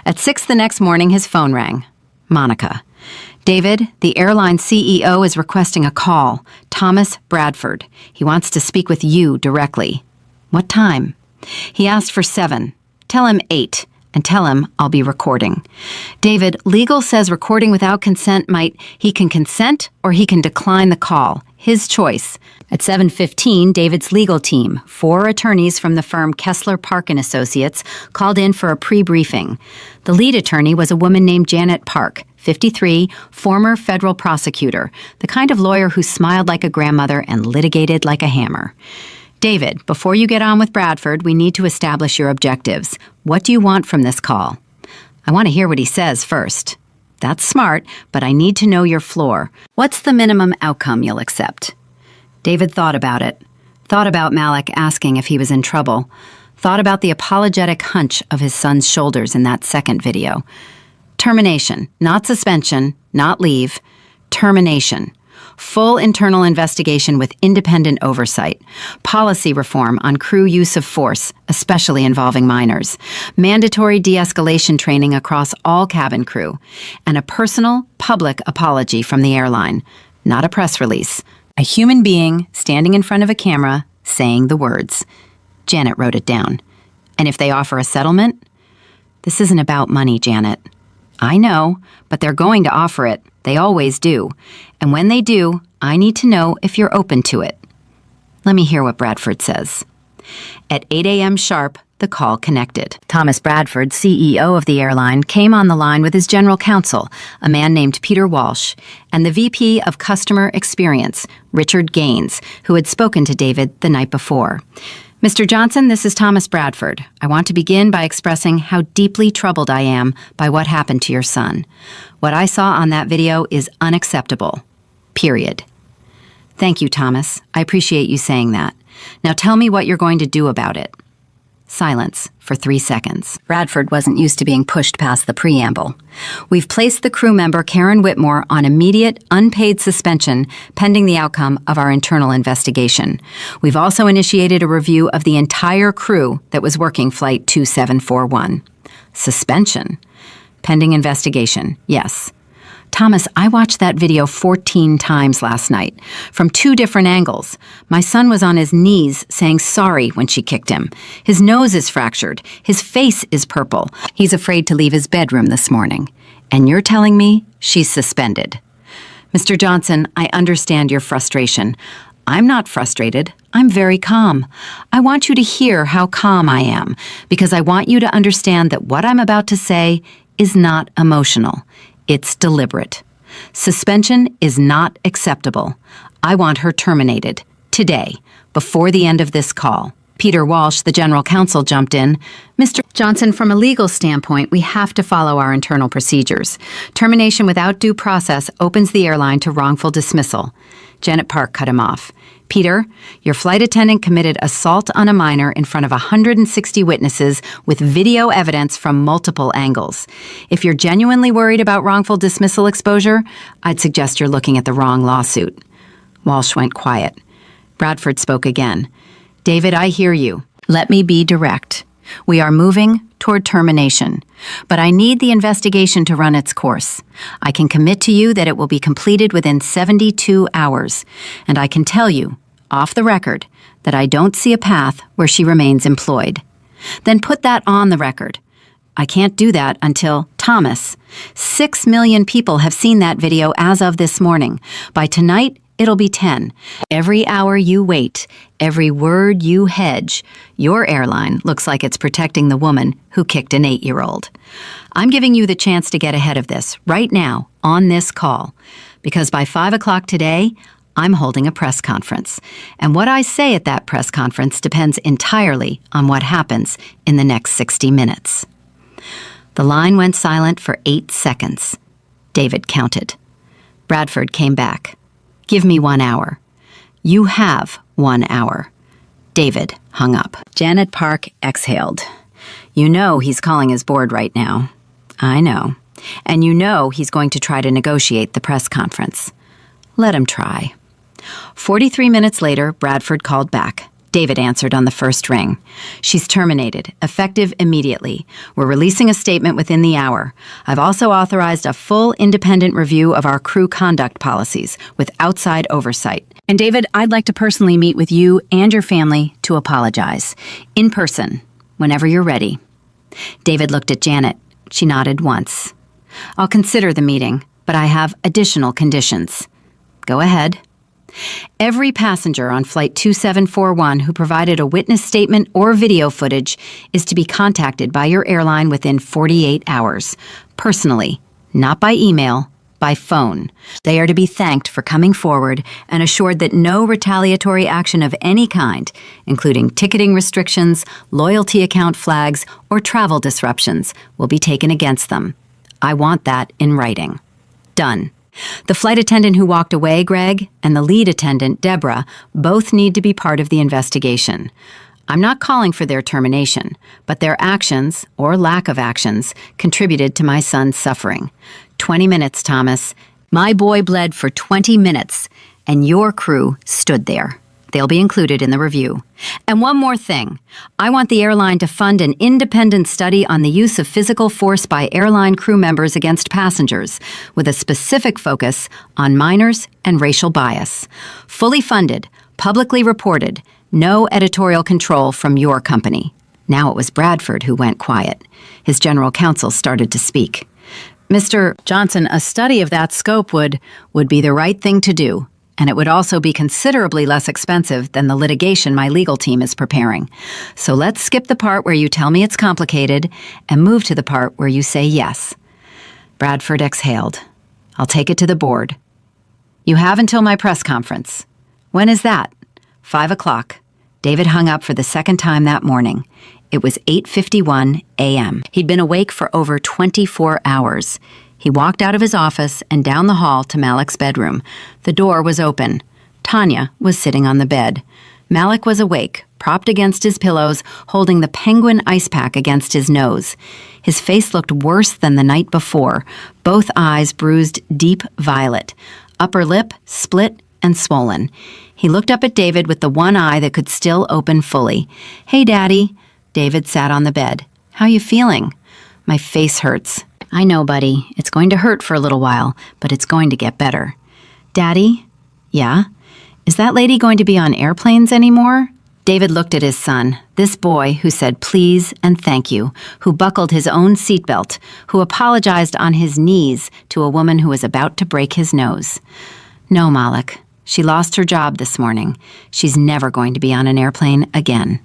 At 6 the next morning, his phone rang. Monica. "David, the airline CEO is requesting a call. Thomas Bradford. He wants to speak with you directly." "What time?" "He asked for 7. Tell him 8, and tell him I'll be recording." "David, legal says recording without consent he can consent or he can decline the call. His choice." At 7:15, David's legal team, 4 attorneys from the firm Kessler Park & Associates, called in for a pre-briefing. The lead attorney was a woman named Janet Park, 53, former federal prosecutor, the kind of lawyer who smiled like a grandmother and litigated like a hammer. "David, before you get on with Bradford, we need to establish your objectives. What do you want from this call?" "I want to hear what he says first." "That's smart, but I need to know your floor. What's the minimum outcome you'll accept?" David thought about it. Thought about Malik asking if he was in trouble. Thought about the apologetic hunch of his son's shoulders in that second video. Termination, not suspension, not leave. Termination. Full internal investigation with independent oversight. Policy reform on crew use of force, especially involving minors. Mandatory de-escalation training across all cabin crew. And a personal, public apology from the airline. Not a press release. A human being standing in front of a camera saying the words. Janet wrote it down. "And if they offer a settlement?" "This isn't about money, Janet." "I know, but they're going to offer it. They always do. And when they do, I need to know if you're open to it." Let me hear what Bradford says. At 8 a.m. sharp, the call connected. Thomas Bradford, CEO of the airline, came on the line with his general counsel, a man named Peter Walsh, and the VP of Customer Experience, Richard Gaines, who had spoken to David the night before. "Mr. Johnson, this is Thomas Bradford. I want to begin by expressing how deeply troubled I am by what happened to your son. What I saw on that video is unacceptable. Period." "Thank you, Thomas. I appreciate you saying that. Now tell me what you're going to do about it." Silence for 3 seconds. Bradford wasn't used to being pushed past the preamble. "We've placed the crew member Karen Whitmore on immediate, unpaid suspension pending the outcome of our internal investigation. We've also initiated a review of the entire crew that was working Flight 2741. Suspension. Pending investigation, yes. Thomas, I watched that video 14 times last night, from 2 different angles. My son was on his knees saying sorry when she kicked him. His nose is fractured. His face is purple. He's afraid to leave his bedroom this morning. And you're telling me she's suspended. Mr. Johnson, I understand your frustration. I'm not frustrated. I'm very calm. I want you to hear how calm I am, because I want you to understand that what I'm about to say is not emotional. It's deliberate. Suspension is not acceptable. I want her terminated, today, before the end of this call." Peter Walsh, the general counsel, jumped in. "Mr. Johnson, from a legal standpoint, we have to follow our internal procedures. Termination without due process opens the airline to wrongful dismissal." Janet Park cut him off. Peter, your flight attendant committed assault on a minor in front of 160 witnesses with video evidence from multiple angles. If you're genuinely worried about wrongful dismissal exposure, I'd suggest you're looking at the wrong lawsuit. Walsh went quiet. Bradford spoke again. David, I hear you. Let me be direct. We are moving toward termination, but I need the investigation to run its course. I can commit to you that it will be completed within 72 hours, and I can tell you, off the record, that I don't see a path where she remains employed. Then put that on the record. I can't do that until, Thomas, 6 million people have seen that video as of this morning. By tonight, it'll be 10. Every hour you wait, every word you hedge, your airline looks like it's protecting the woman who kicked an 8-year-old. I'm giving you the chance to get ahead of this right now on this call, because by 5 o'clock today, I'm holding a press conference. And what I say at that press conference depends entirely on what happens in the next 60 minutes. The line went silent for 8 seconds. David counted. Bradford came back. Give me 1 hour. You have 1 hour. David hung up. Janet Park exhaled. You know he's calling his board right now. I know. And you know he's going to try to negotiate the press conference. Let him try. 43 minutes later, Bradford called back. David answered on the first ring. She's terminated, effective immediately. We're releasing a statement within the hour. I've also authorized a full independent review of our crew conduct policies with outside oversight. And David, I'd like to personally meet with you and your family to apologize. In person, whenever you're ready. David looked at Janet. She nodded once. I'll consider the meeting, but I have additional conditions. Go ahead. Every passenger on Flight 2741 who provided a witness statement or video footage is to be contacted by your airline within 48 hours, personally, not by email, by phone. They are to be thanked for coming forward and assured that no retaliatory action of any kind, including ticketing restrictions, loyalty account flags, or travel disruptions, will be taken against them. I want that in writing. Done. The flight attendant who walked away, Greg, and the lead attendant, Deborah, both need to be part of the investigation. I'm not calling for their termination, but their actions, or lack of actions, contributed to my son's suffering. 20 minutes, Thomas. My boy bled for 20 minutes, and your crew stood there. They'll be included in the review. And one more thing. I want the airline to fund an independent study on the use of physical force by airline crew members against passengers, with a specific focus on minors and racial bias. Fully funded, publicly reported, no editorial control from your company. Now it was Bradford who went quiet. His general counsel started to speak. Mr. Johnson, a study of that scope would be the right thing to do. And it would also be considerably less expensive than the litigation my legal team is preparing. So let's skip the part where you tell me it's complicated and move to the part where you say yes. Bradford exhaled. I'll take it to the board. You have until my press conference. When is that? 5 o'clock. David hung up for the second time that morning. It was 8:51 a.m. He'd been awake for over 24 hours. He walked out of his office and down the hall to Malik's bedroom. The door was open. Tanya was sitting on the bed. Malik was awake, propped against his pillows, holding the penguin ice pack against his nose. His face looked worse than the night before, both eyes bruised deep violet, upper lip split and swollen. He looked up at David with the one eye that could still open fully. Hey, Daddy. David sat on the bed. How you feeling? My face hurts. I know, buddy. It's going to hurt for a little while, but it's going to get better. Daddy? Yeah? Is that lady going to be on airplanes anymore? David looked at his son, this boy who said please and thank you, who buckled his own seatbelt, who apologized on his knees to a woman who was about to break his nose. No, Malik. She lost her job this morning. She's never going to be on an airplane again.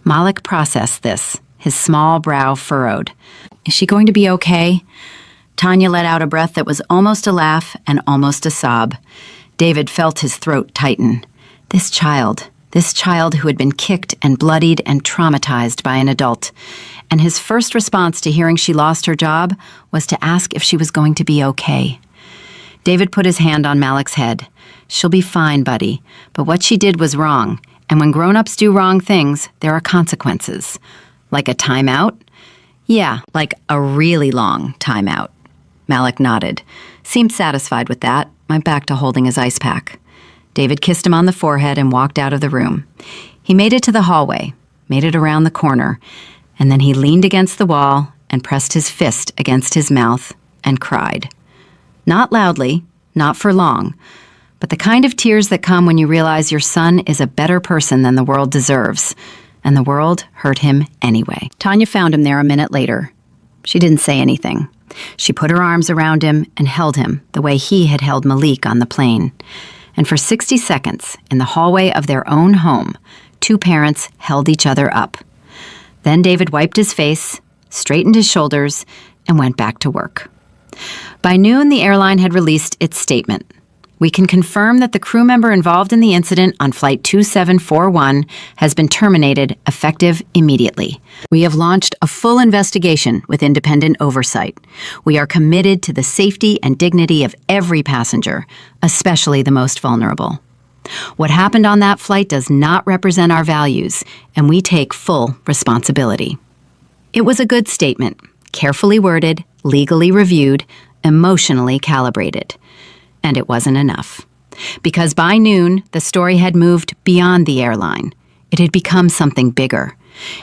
Malik processed this, his small brow furrowed. Is she going to be okay? Tanya let out a breath that was almost a laugh and almost a sob. David felt his throat tighten. This child who had been kicked and bloodied and traumatized by an adult. And his first response to hearing she lost her job was to ask if she was going to be okay. David put his hand on Malik's head. "She'll be fine, buddy. But what she did was wrong. And when grown-ups do wrong things, there are consequences." "Like a timeout?" "Yeah, like a really long timeout." Malik nodded. Seemed satisfied with that, went back to holding his ice pack. David kissed him on the forehead and walked out of the room. He made it to the hallway, made it around the corner, and then he leaned against the wall and pressed his fist against his mouth and cried. Not loudly, not for long, but the kind of tears that come when you realize your son is a better person than the world deserves, and the world hurt him anyway. Tanya found him there a minute later. She didn't say anything. She put her arms around him and held him the way he had held Malik on the plane. And for 60 seconds, in the hallway of their own home, two parents held each other up. Then David wiped his face, straightened his shoulders, and went back to work. By noon, the airline had released its statement. "We can confirm that the crew member involved in the incident on Flight 2741 has been terminated effective immediately. We have launched a full investigation with independent oversight. We are committed to the safety and dignity of every passenger, especially the most vulnerable. What happened on that flight does not represent our values, and we take full responsibility." It was a good statement, carefully worded, legally reviewed, emotionally calibrated. And it wasn't enough. Because by noon, the story had moved beyond the airline. It had become something bigger,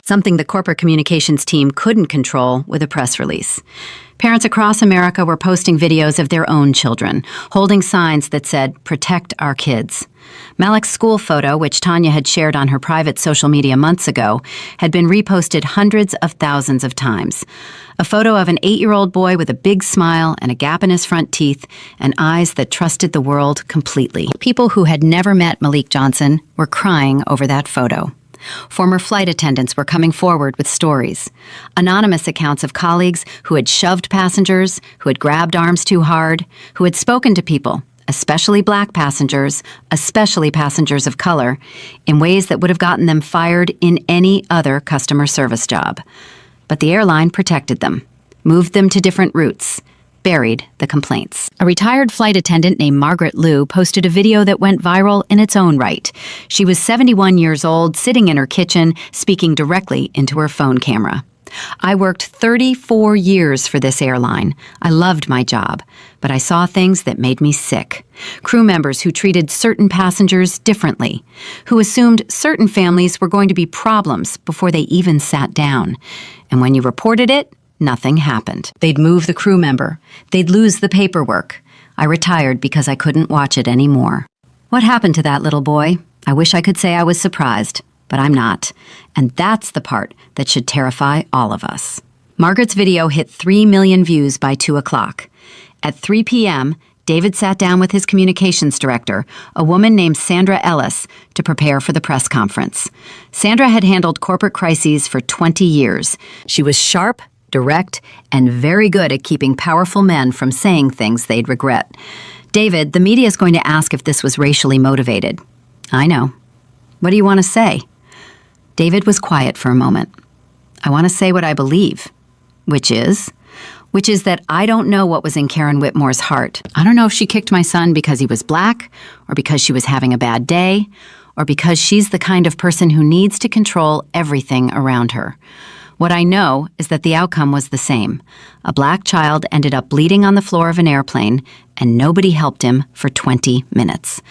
something the corporate communications team couldn't control with a press release. Parents across America were posting videos of their own children, holding signs that said, "Protect our kids." Malik's school photo, which Tanya had shared on her private social media months ago, had been reposted hundreds of thousands of times. A photo of an 8-year-old boy with a big smile and a gap in his front teeth and eyes that trusted the world completely. People who had never met Malik Johnson were crying over that photo. Former flight attendants were coming forward with stories. Anonymous accounts of colleagues who had shoved passengers, who had grabbed arms too hard, who had spoken to people, especially black passengers, especially passengers of color, in ways that would have gotten them fired in any other customer service job. But the airline protected them, moved them to different routes, buried the complaints. A retired flight attendant named Margaret Liu posted a video that went viral in its own right. She was 71 years old, sitting in her kitchen, speaking directly into her phone camera. "I worked 34 years for this airline. I loved my job, but I saw things that made me sick. Crew members who treated certain passengers differently, who assumed certain families were going to be problems before they even sat down. And when you reported it, nothing happened. They'd move the crew member. They'd lose the paperwork. I retired because I couldn't watch it anymore." What happened to that little boy? I wish I could say I was surprised, but I'm not. And that's the part that should terrify all of us. Margaret's video hit 3 million views by 2 o'clock. At 3 p.m., David sat down with his communications director, a woman named Sandra Ellis, to prepare for the press conference. Sandra had handled corporate crises for 20 years. She was sharp, direct, and very good at keeping powerful men from saying things they'd regret. "David, the media is going to ask if this was racially motivated." "I know. What do you want to say?" David was quiet for a moment. "I want to say what I believe, which is that I don't know what was in Karen Whitmore's heart. I don't know if she kicked my son because he was black, or because she was having a bad day, or because she's the kind of person who needs to control everything around her. What I know is that the outcome was the same. A black child ended up bleeding on the floor of an airplane, and nobody helped him for 20 minutes.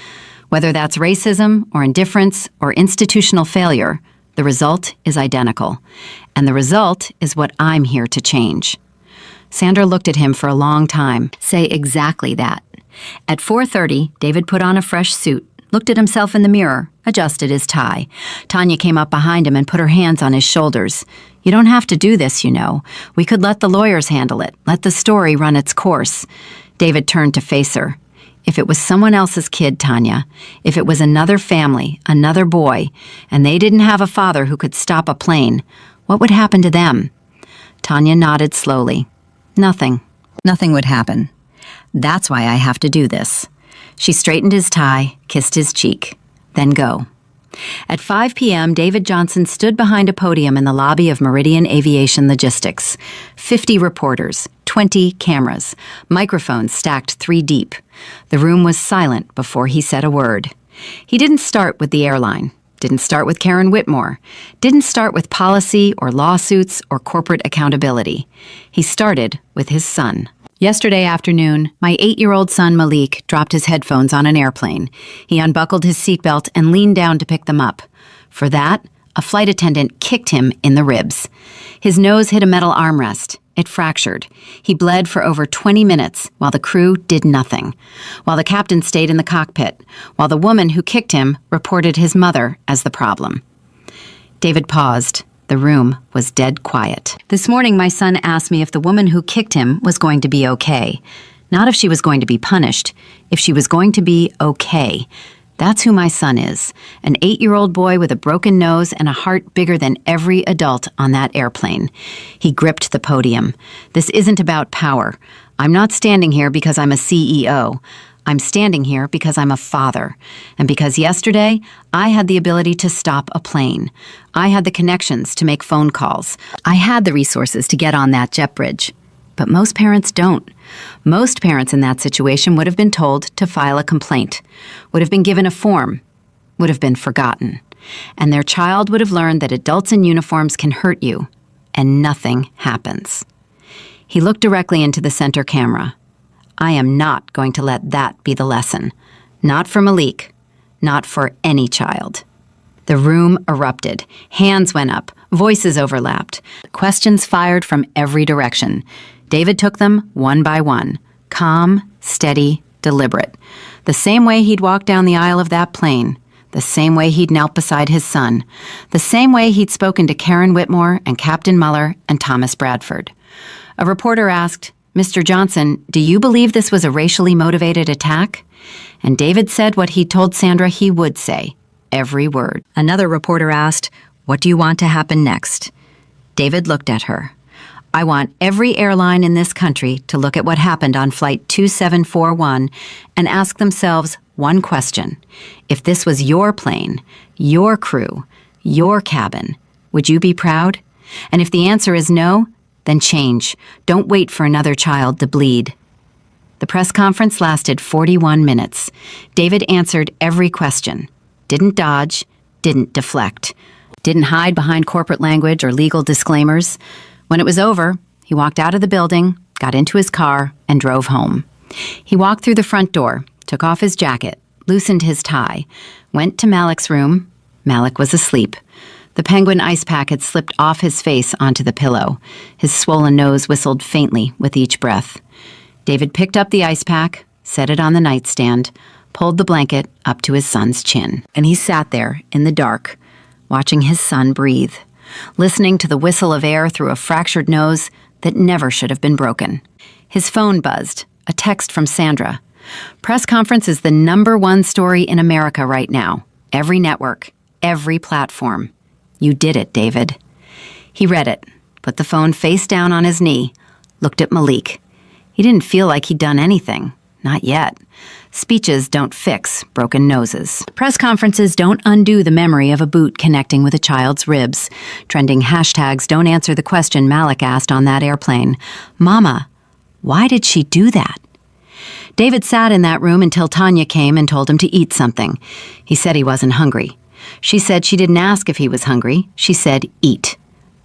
Whether that's racism or indifference or institutional failure, the result is identical. And the result is what I'm here to change." Sandra looked at him for a long time. "Say exactly that." At 4:30, David put on a fresh suit, looked at himself in the mirror, adjusted his tie. Tanya came up behind him and put her hands on his shoulders. "You don't have to do this, you know. We could let the lawyers handle it, let the story run its course." David turned to face her. "If it was someone else's kid, Tanya, if it was another family, another boy, and they didn't have a father who could stop a plane, what would happen to them?" Tanya nodded slowly. "Nothing. Nothing would happen. That's why I have to do this." She straightened his tie, kissed his cheek. "Then go. At 5 p.m., David Johnson stood behind a podium in the lobby of Meridian Aviation Logistics. 50 reporters, 20 cameras, microphones stacked 3 deep. The room was silent before he said a word. He didn't start with the airline, didn't start with Karen Whitmore, didn't start with policy or lawsuits or corporate accountability. He started with his son. Yesterday afternoon, my 8-year-old son Malik dropped his headphones on an airplane. He unbuckled his seatbelt and leaned down to pick them up. For that, a flight attendant kicked him in the ribs. His nose hit a metal armrest. It fractured. He bled for over 20 minutes while the crew did nothing, while the captain stayed in the cockpit, while the woman who kicked him reported his mother as the problem. David paused. The room was dead quiet. This morning, my son asked me if the woman who kicked him was going to be okay. Not if she was going to be punished, if she was going to be okay. That's who my son is, an 8-year-old boy with a broken nose and a heart bigger than every adult on that airplane. He gripped the podium. This isn't about power. I'm not standing here because I'm a CEO. I'm standing here because I'm a father, and because yesterday I had the ability to stop a plane. I had the connections to make phone calls. I had the resources to get on that jet bridge. But most parents don't. Most parents in that situation would have been told to file a complaint, would have been given a form, would have been forgotten. And their child would have learned that adults in uniforms can hurt you, and nothing happens. He looked directly into the center camera. I am not going to let that be the lesson. Not for Malik. Not for any child. The room erupted. Hands went up. Voices overlapped. Questions fired from every direction. David took them one by one. Calm, steady, deliberate. The same way he'd walked down the aisle of that plane. The same way he'd knelt beside his son. The same way he'd spoken to Karen Whitmore and Captain Muller and Thomas Bradford. A reporter asked, Mr. Johnson, do you believe this was a racially motivated attack? And David said what he told Sandra he would say, every word. Another reporter asked, what do you want to happen next? David looked at her. I want every airline in this country to look at what happened on Flight 2741 and ask themselves one question. If this was your plane, your crew, your cabin, would you be proud? And if the answer is no, then change. Don't wait for another child to bleed. The press conference lasted 41 minutes. David answered every question. Didn't dodge, didn't deflect. Didn't hide behind corporate language or legal disclaimers. When it was over, he walked out of the building, got into his car, and drove home. He walked through the front door, took off his jacket, loosened his tie, went to Malik's room. Malik was asleep. The penguin ice pack had slipped off his face onto the pillow. His swollen nose whistled faintly with each breath. David picked up the ice pack, set it on the nightstand, pulled the blanket up to his son's chin. And he sat there in the dark, watching his son breathe, listening to the whistle of air through a fractured nose that never should have been broken. His phone buzzed, a text from Sandra. Press conference is the #1 story in America right now. Every network, every platform. You did it, David. He read it, put the phone face down on his knee, looked at Malik. He didn't feel like he'd done anything. Not yet. Speeches don't fix broken noses. Press conferences don't undo the memory of a boot connecting with a child's ribs. Trending hashtags don't answer the question Malik asked on that airplane. Mama, why did she do that? David sat in that room until Tanya came and told him to eat something. He said he wasn't hungry. She said she didn't ask if he was hungry. She said, eat.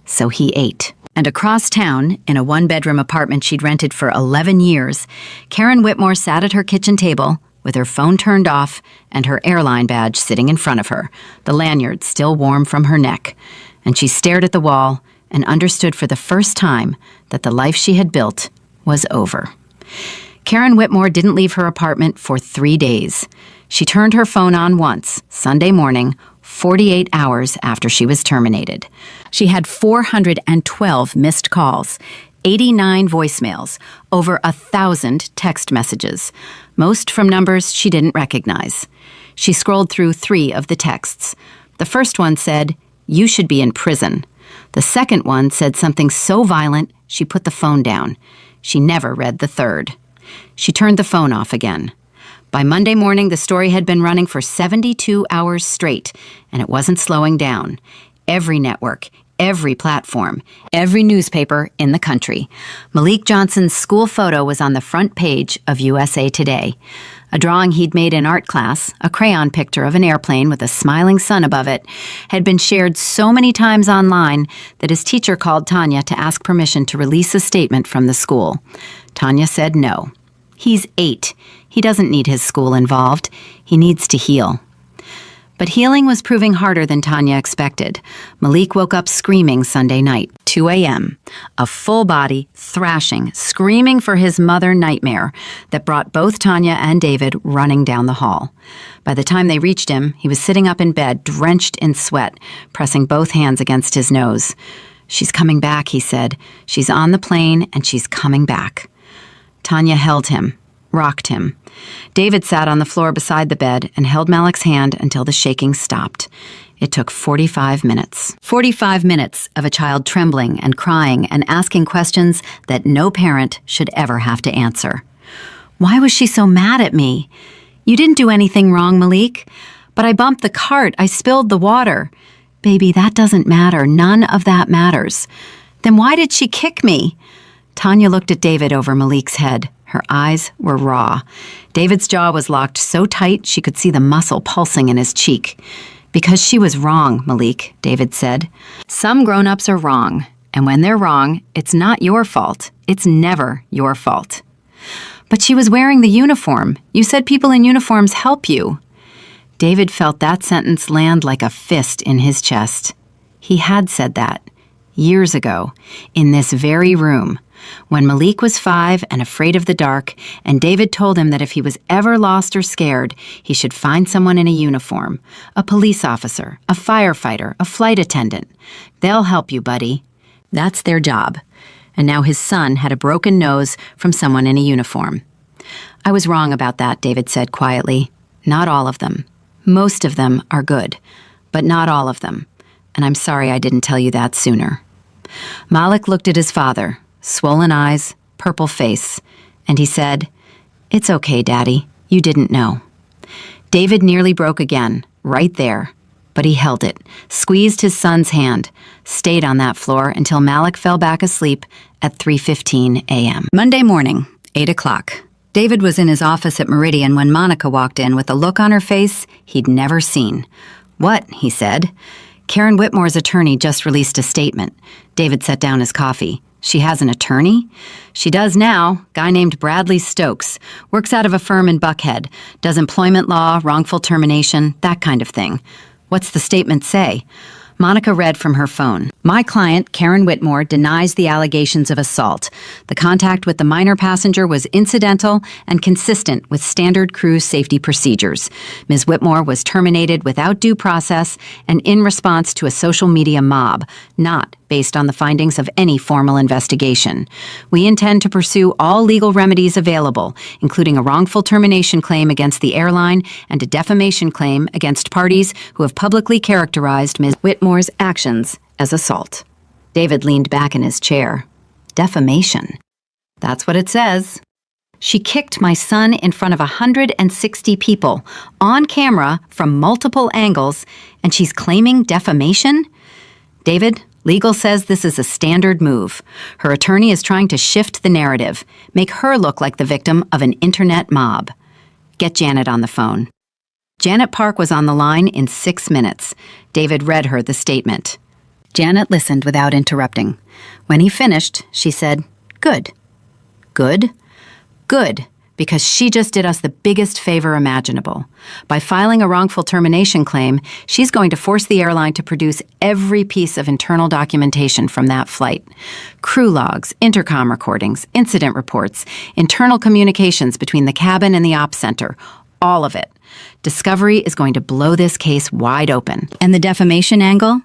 So he ate. And across town, in a 1-bedroom apartment she'd rented for 11 years, Karen Whitmore sat at her kitchen table with her phone turned off and her airline badge sitting in front of her, the lanyard still warm from her neck. And she stared at the wall and understood for the first time that the life she had built was over. Karen Whitmore didn't leave her apartment for 3 days. She turned her phone on once, Sunday morning, 48 hours after she was terminated. She had 412 missed calls, 89 voicemails, over 1,000 text messages, most from numbers she didn't recognize. She scrolled through 3 of the texts. The first one said, "You should be in prison." The second one said something so violent she put the phone down. She never read the third. She turned the phone off again. By Monday morning, the story had been running for 72 hours straight, and it wasn't slowing down. Every network, every platform, every newspaper in the country. Malik Johnson's school photo was on the front page of USA Today. A drawing he'd made in art class, a crayon picture of an airplane with a smiling sun above it, had been shared so many times online that his teacher called Tanya to ask permission to release a statement from the school. Tanya said no. He's 8. He doesn't need his school involved. He needs to heal. But healing was proving harder than Tanya expected. Malik woke up screaming Sunday night, 2 a.m., a full-body, thrashing, screaming for his mother nightmare that brought both Tanya and David running down the hall. By the time they reached him, he was sitting up in bed, drenched in sweat, pressing both hands against his nose. "She's coming back," he said. "She's on the plane, and she's coming back." Tanya held him, rocked him. David sat on the floor beside the bed and held Malik's hand until the shaking stopped. It took 45 minutes. 45 minutes of a child trembling and crying and asking questions that no parent should ever have to answer. "Why was she so mad at me?" "You didn't do anything wrong, Malik." "But I bumped the cart. I spilled the water." "Baby, that doesn't matter. None of that matters." "Then why did she kick me?" Tanya looked at David over Malik's head. Her eyes were raw. David's jaw was locked so tight she could see the muscle pulsing in his cheek. "Because she was wrong, Malik," David said. "Some grown-ups are wrong, and when they're wrong, it's not your fault. It's never your fault." "But she was wearing the uniform. You said people in uniforms help you." David felt that sentence land like a fist in his chest. He had said that years ago, in this very room, when Malik was 5 and afraid of the dark, and David told him that if he was ever lost or scared, he should find someone in a uniform, a police officer, a firefighter, a flight attendant. "They'll help you, buddy." That's their job. And now his son had a broken nose from someone in a uniform. "I was wrong about that," David said quietly. "Not all of them. Most of them are good, but not all of them. And I'm sorry I didn't tell you that sooner." Malik looked at his father, swollen eyes, purple face, and he said, "It's okay, Daddy. You didn't know." David nearly broke again, right there, but he held it, squeezed his son's hand, stayed on that floor until Malik fell back asleep at 3:15 a.m. Monday morning, 8 o'clock. David was in his office at Meridian when Monica walked in with a look on her face he'd never seen. "What?" he said. Karen Whitmore's attorney just released a statement. David set down his coffee. "She has an attorney?" "She does now. Guy named Bradley Stokes. Works out of a firm in Buckhead. Does employment law, wrongful termination, that kind of thing." "What's the statement say?" Monica read from her phone. "My client, Karen Whitmore, denies the allegations of assault. The contact with the minor passenger was incidental and consistent with standard cruise safety procedures. Ms. Whitmore was terminated without due process and in response to a social media mob, not based on the findings of any formal investigation. We intend to pursue all legal remedies available, including a wrongful termination claim against the airline and a defamation claim against parties who have publicly characterized Ms. Whitmore's actions as assault." David leaned back in his chair. Defamation. That's what it says. "She kicked my son in front of 160 people, on camera, from multiple angles, and she's claiming defamation?" "David, legal says this is a standard move. Her attorney is trying to shift the narrative, make her look like the victim of an internet mob. Get Janet on the phone." Janet Park was on the line in 6 minutes. David read her the statement. Janet listened without interrupting. When he finished, she said, "Good." "Good?" "Good, because she just did us the biggest favor imaginable. By filing a wrongful termination claim, she's going to force the airline to produce every piece of internal documentation from that flight. Crew logs, intercom recordings, incident reports, internal communications between the cabin and the ops center, all of it. Discovery is going to blow this case wide open." "And the defamation angle?"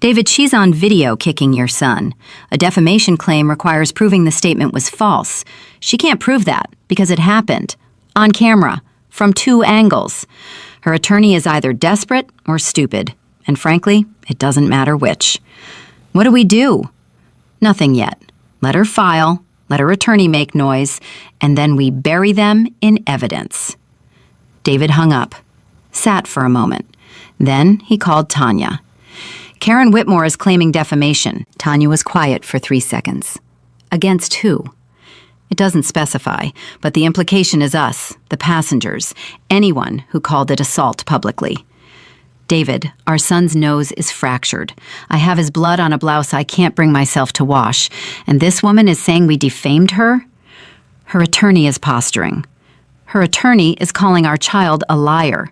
"David, she's on video kicking your son. A defamation claim requires proving the statement was false. She can't prove that because it happened. On camera. From 2 angles. Her attorney is either desperate or stupid. And frankly, it doesn't matter which. What do we do?" "Nothing yet. Let her file, let her attorney make noise, and then we bury them in evidence." David hung up, sat for a moment. Then he called Tanya. Karen Whitmore is claiming defamation. Tanya was quiet for 3 seconds. Against who? It doesn't specify, but the implication is us, the passengers, anyone who called it assault publicly. David, our son's nose is fractured. I have his blood on a blouse I can't bring myself to wash, and this woman is saying we defamed her? Her attorney is posturing. Her attorney is calling our child a liar.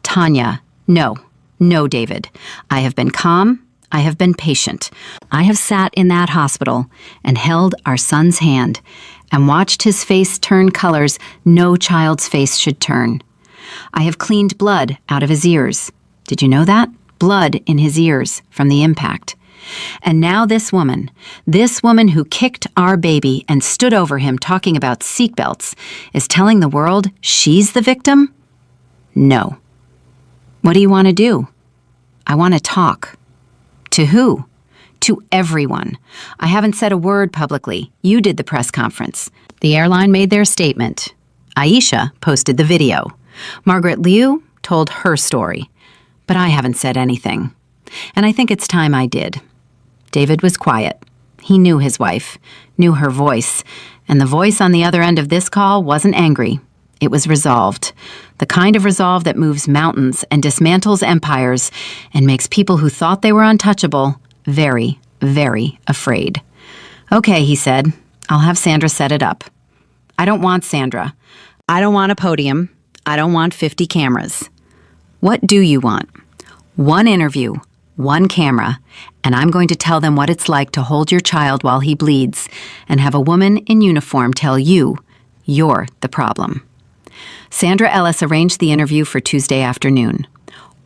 Tanya, no, David. I have been calm. I have been patient. I have sat in that hospital and held our son's hand and watched his face turn colors no child's face should turn. I have cleaned blood out of his ears. Did you know that? Blood in his ears from the impact. And now this woman who kicked our baby and stood over him talking about seatbelts, is telling the world she's the victim? No. What do you want to do? I want to talk. To who? To everyone. I haven't said a word publicly. You did the press conference. The airline made their statement. Aisha posted the video. Margaret Liu told her story. But I haven't said anything. And I think it's time I did. David was quiet. He knew his wife, knew her voice, and the voice on the other end of this call wasn't angry. It was resolved. The kind of resolve that moves mountains and dismantles empires and makes people who thought they were untouchable very, very afraid. Okay, he said. I'll have Sandra set it up. I don't want Sandra. I don't want a podium. I don't want 50 cameras. What do you want? One interview, one camera, and I'm going to tell them what it's like to hold your child while he bleeds and have a woman in uniform tell you you're the problem. Sandra Ellis arranged the interview for Tuesday afternoon.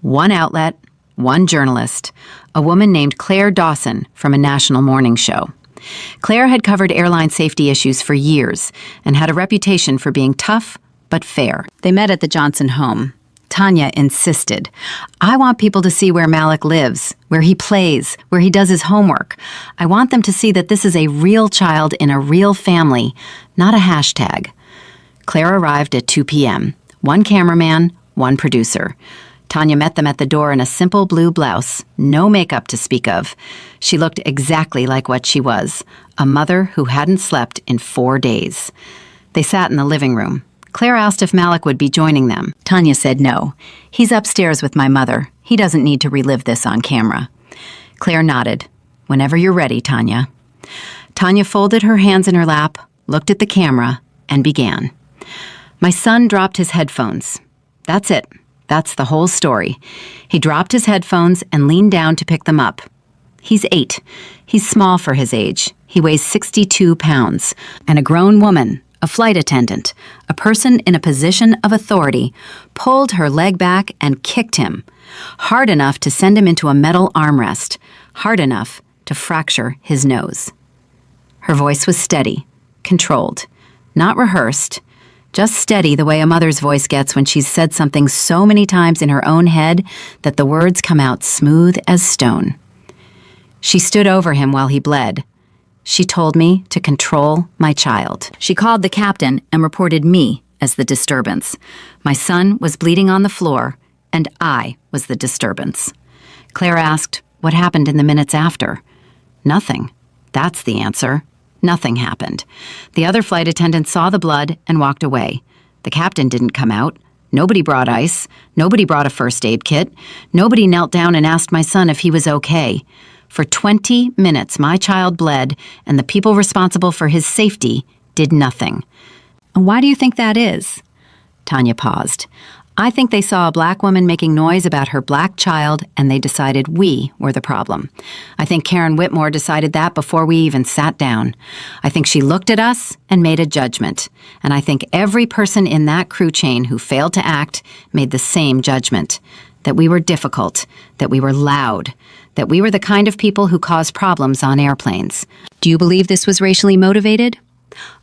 One outlet, one journalist, a woman named Claire Dawson from a national morning show. Claire had covered airline safety issues for years and had a reputation for being tough but fair. They met at the Johnson home. Tanya insisted, I want people to see where Malik lives, where he plays, where he does his homework. I want them to see that this is a real child in a real family, not a hashtag. Claire arrived at 2 p.m. One cameraman, one producer. Tanya met them at the door in a simple blue blouse, no makeup to speak of. She looked exactly like what she was, a mother who hadn't slept in 4 days. They sat in the living room. Claire asked if Malik would be joining them. Tanya said no. He's upstairs with my mother. He doesn't need to relive this on camera. Claire nodded. Whenever you're ready, Tanya. Tanya folded her hands in her lap, looked at the camera, and began. My son dropped his headphones. That's it. That's the whole story. He dropped his headphones and leaned down to pick them up. He's 8. He's small for his age. He weighs 62 pounds. And a grown woman, a flight attendant, a person in a position of authority, pulled her leg back and kicked him, hard enough to send him into a metal armrest, hard enough to fracture his nose. Her voice was steady, controlled, not rehearsed, just steady the way a mother's voice gets when she's said something so many times in her own head that the words come out smooth as stone. She stood over him while he bled. She told me to control my child. She called the captain and reported me as the disturbance. My son was bleeding on the floor, and I was the disturbance. Claire asked, what happened in the minutes after? Nothing. That's the answer. Nothing happened. The other flight attendants saw the blood and walked away. The captain didn't come out. Nobody brought ice. Nobody brought a first aid kit. Nobody knelt down and asked my son if he was okay. For 20 minutes, my child bled, and the people responsible for his safety did nothing. And why do you think that is? Tanya paused. I think they saw a black woman making noise about her black child, and they decided we were the problem. I think Karen Whitmore decided that before we even sat down. I think she looked at us and made a judgment. And I think every person in that crew chain who failed to act made the same judgment. That we were difficult, that we were loud, that we were the kind of people who caused problems on airplanes. Do you believe this was racially motivated?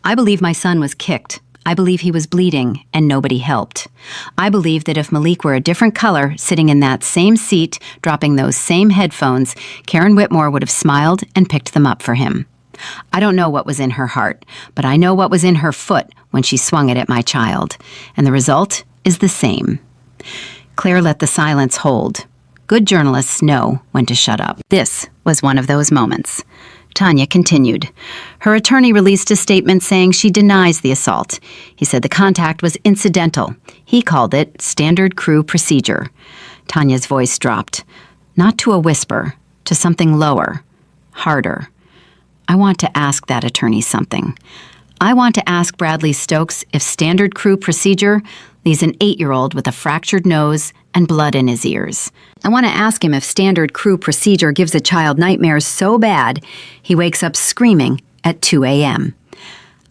I believe my son was kicked. I believe he was bleeding and nobody helped. I believe that if Malik were a different color, sitting in that same seat, dropping those same headphones, Karen Whitmore would have smiled and picked them up for him. I don't know what was in her heart, but I know what was in her foot when she swung it at my child. And the result is the same. Claire let the silence hold. Good journalists know when to shut up. This was one of those moments. Tanya continued. Her attorney released a statement saying she denies the assault. He said the contact was incidental. He called it standard crew procedure. Tanya's voice dropped, not to a whisper, to something lower, harder. I want to ask that attorney something. I want to ask Bradley Stokes if standard crew procedure leaves an 8-year-old with a fractured nose and blood in his ears. I want to ask him if standard crew procedure gives a child nightmares so bad he wakes up screaming at 2 a.m.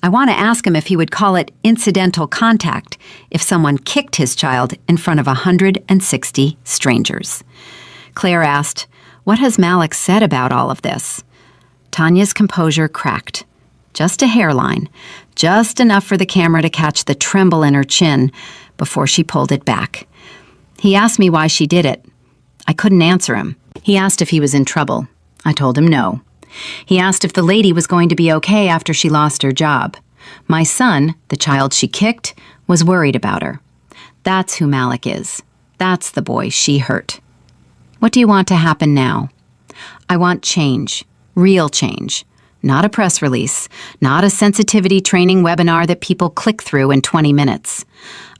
I want to ask him if he would call it incidental contact if someone kicked his child in front of 160 strangers. Claire asked, "What has Malik said about all of this?" Tanya's composure cracked. Just a hairline, just enough for the camera to catch the tremble in her chin before she pulled it back. He asked me why she did it. I couldn't answer him. He asked if he was in trouble. I told him no. He asked if the lady was going to be okay after she lost her job. My son, the child she kicked, was worried about her. That's who Malik is. That's the boy she hurt. What do you want to happen now? I want change, real change. Not a press release, not a sensitivity training webinar that people click through in 20 minutes.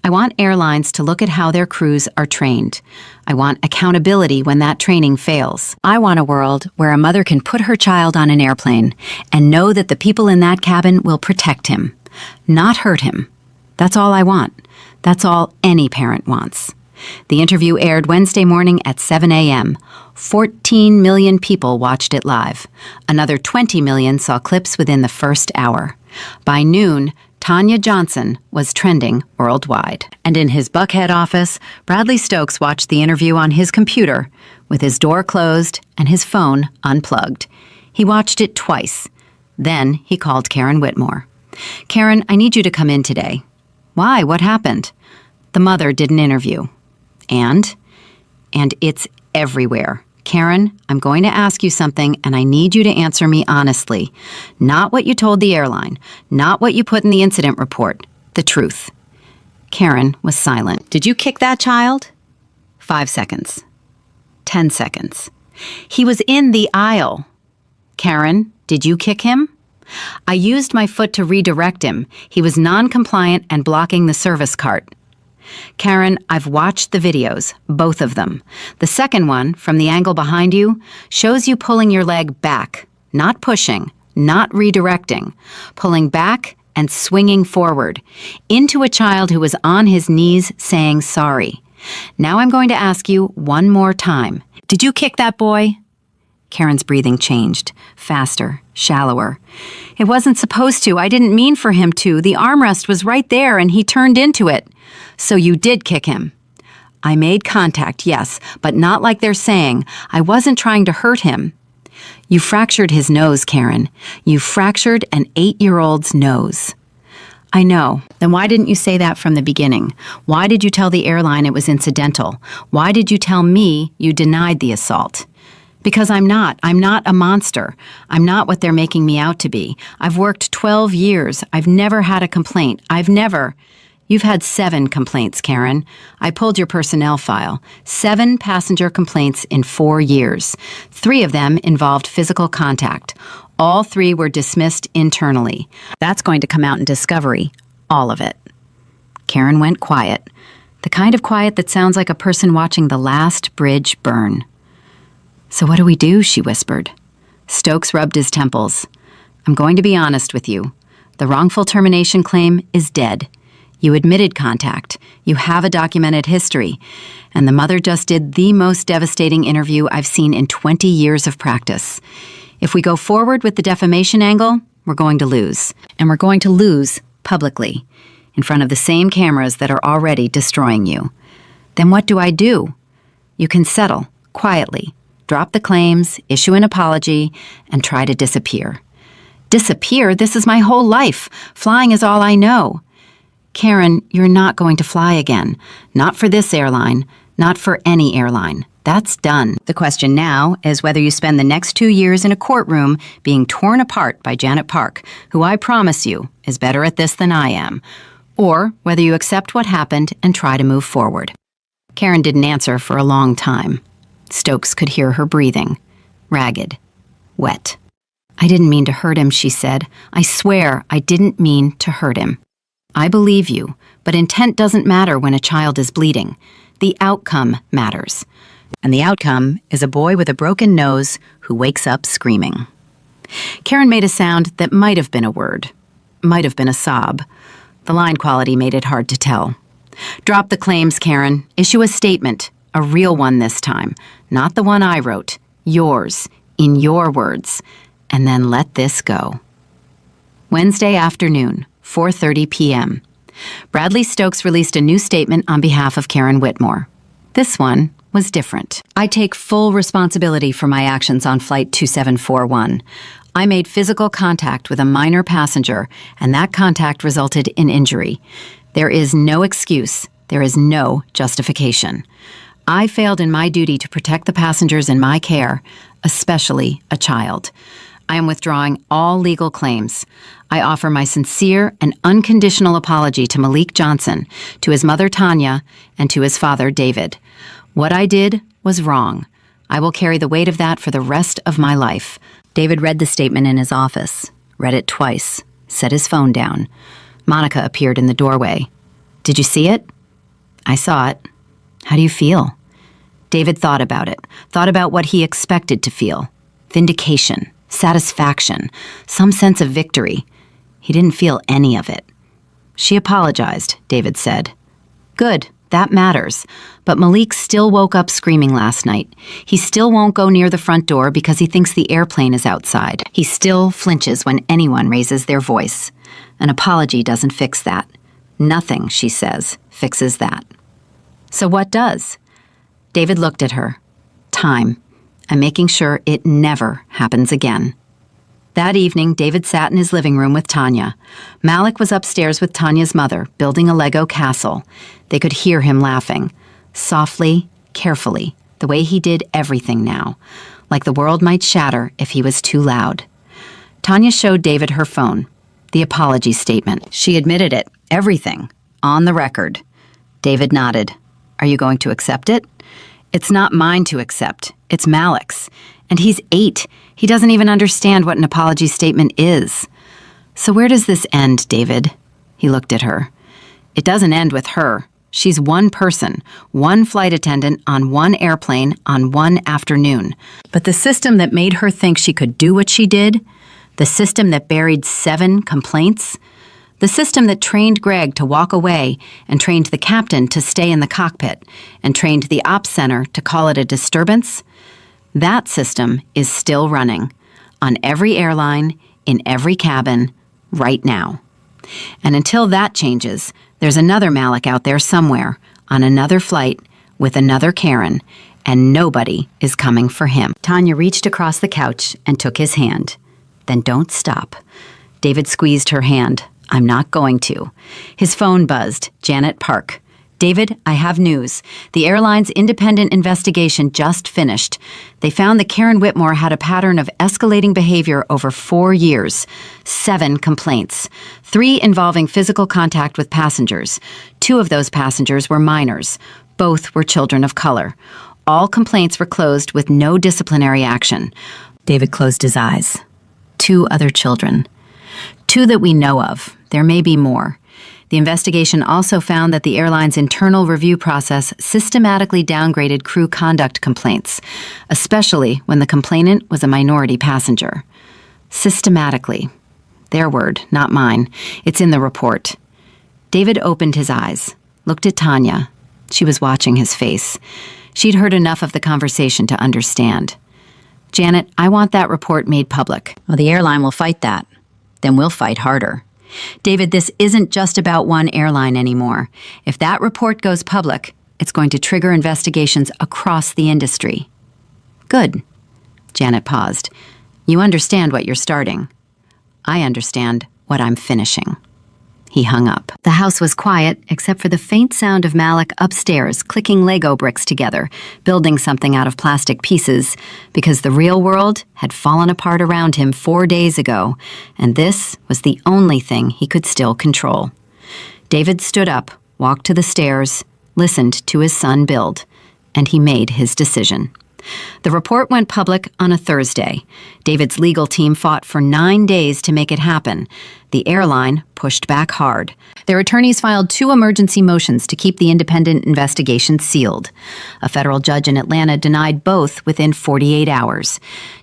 I want airlines to look at how their crews are trained. I want accountability when that training fails. I want a world where a mother can put her child on an airplane and know that the people in that cabin will protect him, not hurt him. That's all I want. That's all any parent wants. The interview aired Wednesday morning at 7 a.m. 14 million people watched it live. Another 20 million saw clips within the first hour. By noon, Tanya Johnson was trending worldwide. And in his Buckhead office, Bradley Stokes watched the interview on his computer with his door closed and his phone unplugged. He watched it twice. Then he called Karen Whitmore. "Karen, I need you to come in today." "Why? What happened?" "The mother did an interview." And it's everywhere. "Karen, I'm going to ask you something, and I need you to answer me honestly. Not what you told the airline, not what you put in the incident report, the truth." Karen was silent. "Did you kick that child?" 5 seconds. 10 seconds. "He was in the aisle." "Karen, did you kick him?" "I used my foot to redirect him. He was non-compliant and blocking the service cart." "Karen, I've watched the videos, both of them. The second one, from the angle behind you, shows you pulling your leg back, not pushing, not redirecting, pulling back and swinging forward, into a child who was on his knees saying sorry. Now I'm going to ask you one more time. Did you kick that boy?" Karen's breathing changed, faster, shallower. "It wasn't supposed to. I didn't mean for him to. The armrest was right there and he turned into it." "So you did kick him?" "I made contact, yes, but not like they're saying. I wasn't trying to hurt him." "You fractured his nose, Karen. You fractured an 8-year-old's nose." "I know. Then why didn't you say that from the beginning? Why did you tell the airline it was incidental? Why did you tell me you denied the assault?" "Because I'm not a monster. I'm not what they're making me out to be. I've worked 12 years. I've never had a complaint. You've had 7 complaints, Karen. I pulled your personnel file. 7 passenger complaints in 4 years. 3 of them involved physical contact. All 3 were dismissed internally. That's going to come out in discovery. All of it." Karen went quiet. The kind of quiet that sounds like a person watching the last bridge burn. "So what do we do?" she whispered. Stokes rubbed his temples. "I'm going to be honest with you. The wrongful termination claim is dead. You admitted contact. You have a documented history. And the mother just did the most devastating interview I've seen in 20 years of practice. If we go forward with the defamation angle, we're going to lose. And we're going to lose publicly, in front of the same cameras that are already destroying you. Then what do I do? You can settle, quietly, drop the claims, issue an apology, and try to disappear." "Disappear? This is my whole life. Flying is all I know." "Karen, you're not going to fly again. Not for this airline. Not for any airline. That's done. The question now is whether you spend the next 2 years in a courtroom being torn apart by Janet Park, who I promise you is better at this than I am, or whether you accept what happened and try to move forward. Karen didn't answer for a long time. Stokes could hear her breathing, ragged, wet. "I didn't mean to hurt him," she said. "I swear I didn't mean to hurt him." "I believe you, but intent doesn't matter when a child is bleeding. The outcome matters. And the outcome is a boy with a broken nose who wakes up screaming." Karen made a sound that might have been a word, might have been a sob. The line quality made it hard to tell. "Drop the claims, Karen. Issue a statement, a real one this time, not the one I wrote, yours, in your words, and then let this go." Wednesday afternoon, 4:30 p.m. Bradley Stokes released a new statement on behalf of Karen Whitmore. This one was different. "I take full responsibility for my actions on Flight 2741. I made physical contact with a minor passenger, and that contact resulted in injury. There is no excuse. There is no justification. I failed in my duty to protect the passengers in my care, especially a child. I am withdrawing all legal claims. I offer my sincere and unconditional apology to Malik Johnson, to his mother Tanya, and to his father David. What I did was wrong. I will carry the weight of that for the rest of my life." David read the statement in his office, read it twice, set his phone down. Monica appeared in the doorway. "Did you see it?" "I saw it. How do you feel?" David thought about it, thought about what he expected to feel. Vindication, satisfaction, some sense of victory. He didn't feel any of it. "She apologized," David said. "Good, that matters. But Malik still woke up screaming last night. He still won't go near the front door because he thinks the airplane is outside. He still flinches when anyone raises their voice. An apology doesn't fix that. Nothing," she says, "fixes that." "So what does?" David looked at her. "Time. I'm making sure it never happens again." That evening, David sat in his living room with Tanya. Malik was upstairs with Tanya's mother, building a Lego castle. They could hear him laughing. Softly, carefully, the way he did everything now. Like the world might shatter if he was too loud. Tanya showed David her phone. The apology statement. She admitted it. Everything. On the record. David nodded. "Are you going to accept it?" "It's not mine to accept. It's Malik's. And he's 8. He doesn't even understand what an apology statement is." "So where does this end, David?" He looked at her. "It doesn't end with her. She's one person, one flight attendant on one airplane on one afternoon. But the system that made her think she could do what she did, the system that buried 7 complaints, the system that trained Greg to walk away and trained the captain to stay in the cockpit and trained the ops center to call it a disturbance, that system is still running on every airline, in every cabin, right now. And until that changes, there's another Malik out there somewhere, on another flight, with another Karen, and nobody is coming for him." Tanya reached across the couch and took his hand. "Then don't stop." David squeezed her hand. "I'm not going to." His phone buzzed. Janet Park. "David, I have news. The airline's independent investigation just finished. They found that Karen Whitmore had a pattern of escalating behavior over 4 years. 7 complaints. 3 involving physical contact with passengers. 2 of those passengers were minors. Both were children of color. All complaints were closed with no disciplinary action." David closed his eyes. 2 other children. 2 that we know of. There may be more. The investigation also found that the airline's internal review process systematically downgraded crew conduct complaints, especially when the complainant was a minority passenger. Systematically. Their word, not mine. It's in the report. David opened his eyes, looked at Tanya. She was watching his face. She'd heard enough of the conversation to understand. "Janet, I want that report made public." "Well, the airline will fight that. Then we'll fight harder." "David, this isn't just about one airline anymore. If that report goes public, it's going to trigger investigations across the industry." "Good." Janet paused. "You understand what you're starting. I understand what I'm finishing." He hung up. The house was quiet, except for the faint sound of Malik upstairs clicking Lego bricks together, building something out of plastic pieces, because the real world had fallen apart around him 4 days ago, and this was the only thing he could still control. David stood up, walked to the stairs, listened to his son build, and he made his decision. The report went public on a Thursday. David's legal team fought for 9 days to make it happen. The airline pushed back hard. Their attorneys filed 2 emergency motions to keep the independent investigation sealed. A federal judge in Atlanta denied both within 48 hours.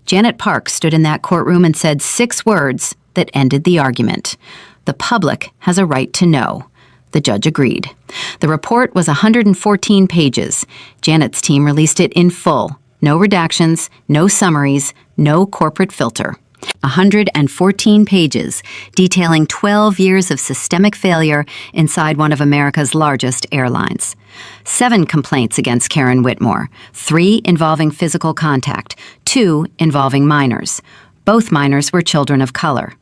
Janet Park stood in that courtroom and said 6 words that ended the argument. The public has a right to know. The judge agreed. The report was 114 pages. Janet's team released it in full. No redactions, no summaries, no corporate filter. 114 pages detailing 12 years of systemic failure inside one of America's largest airlines. 7 complaints against Karen Whitmore, 3 involving physical contact, 2 involving minors. Both minors were children of color.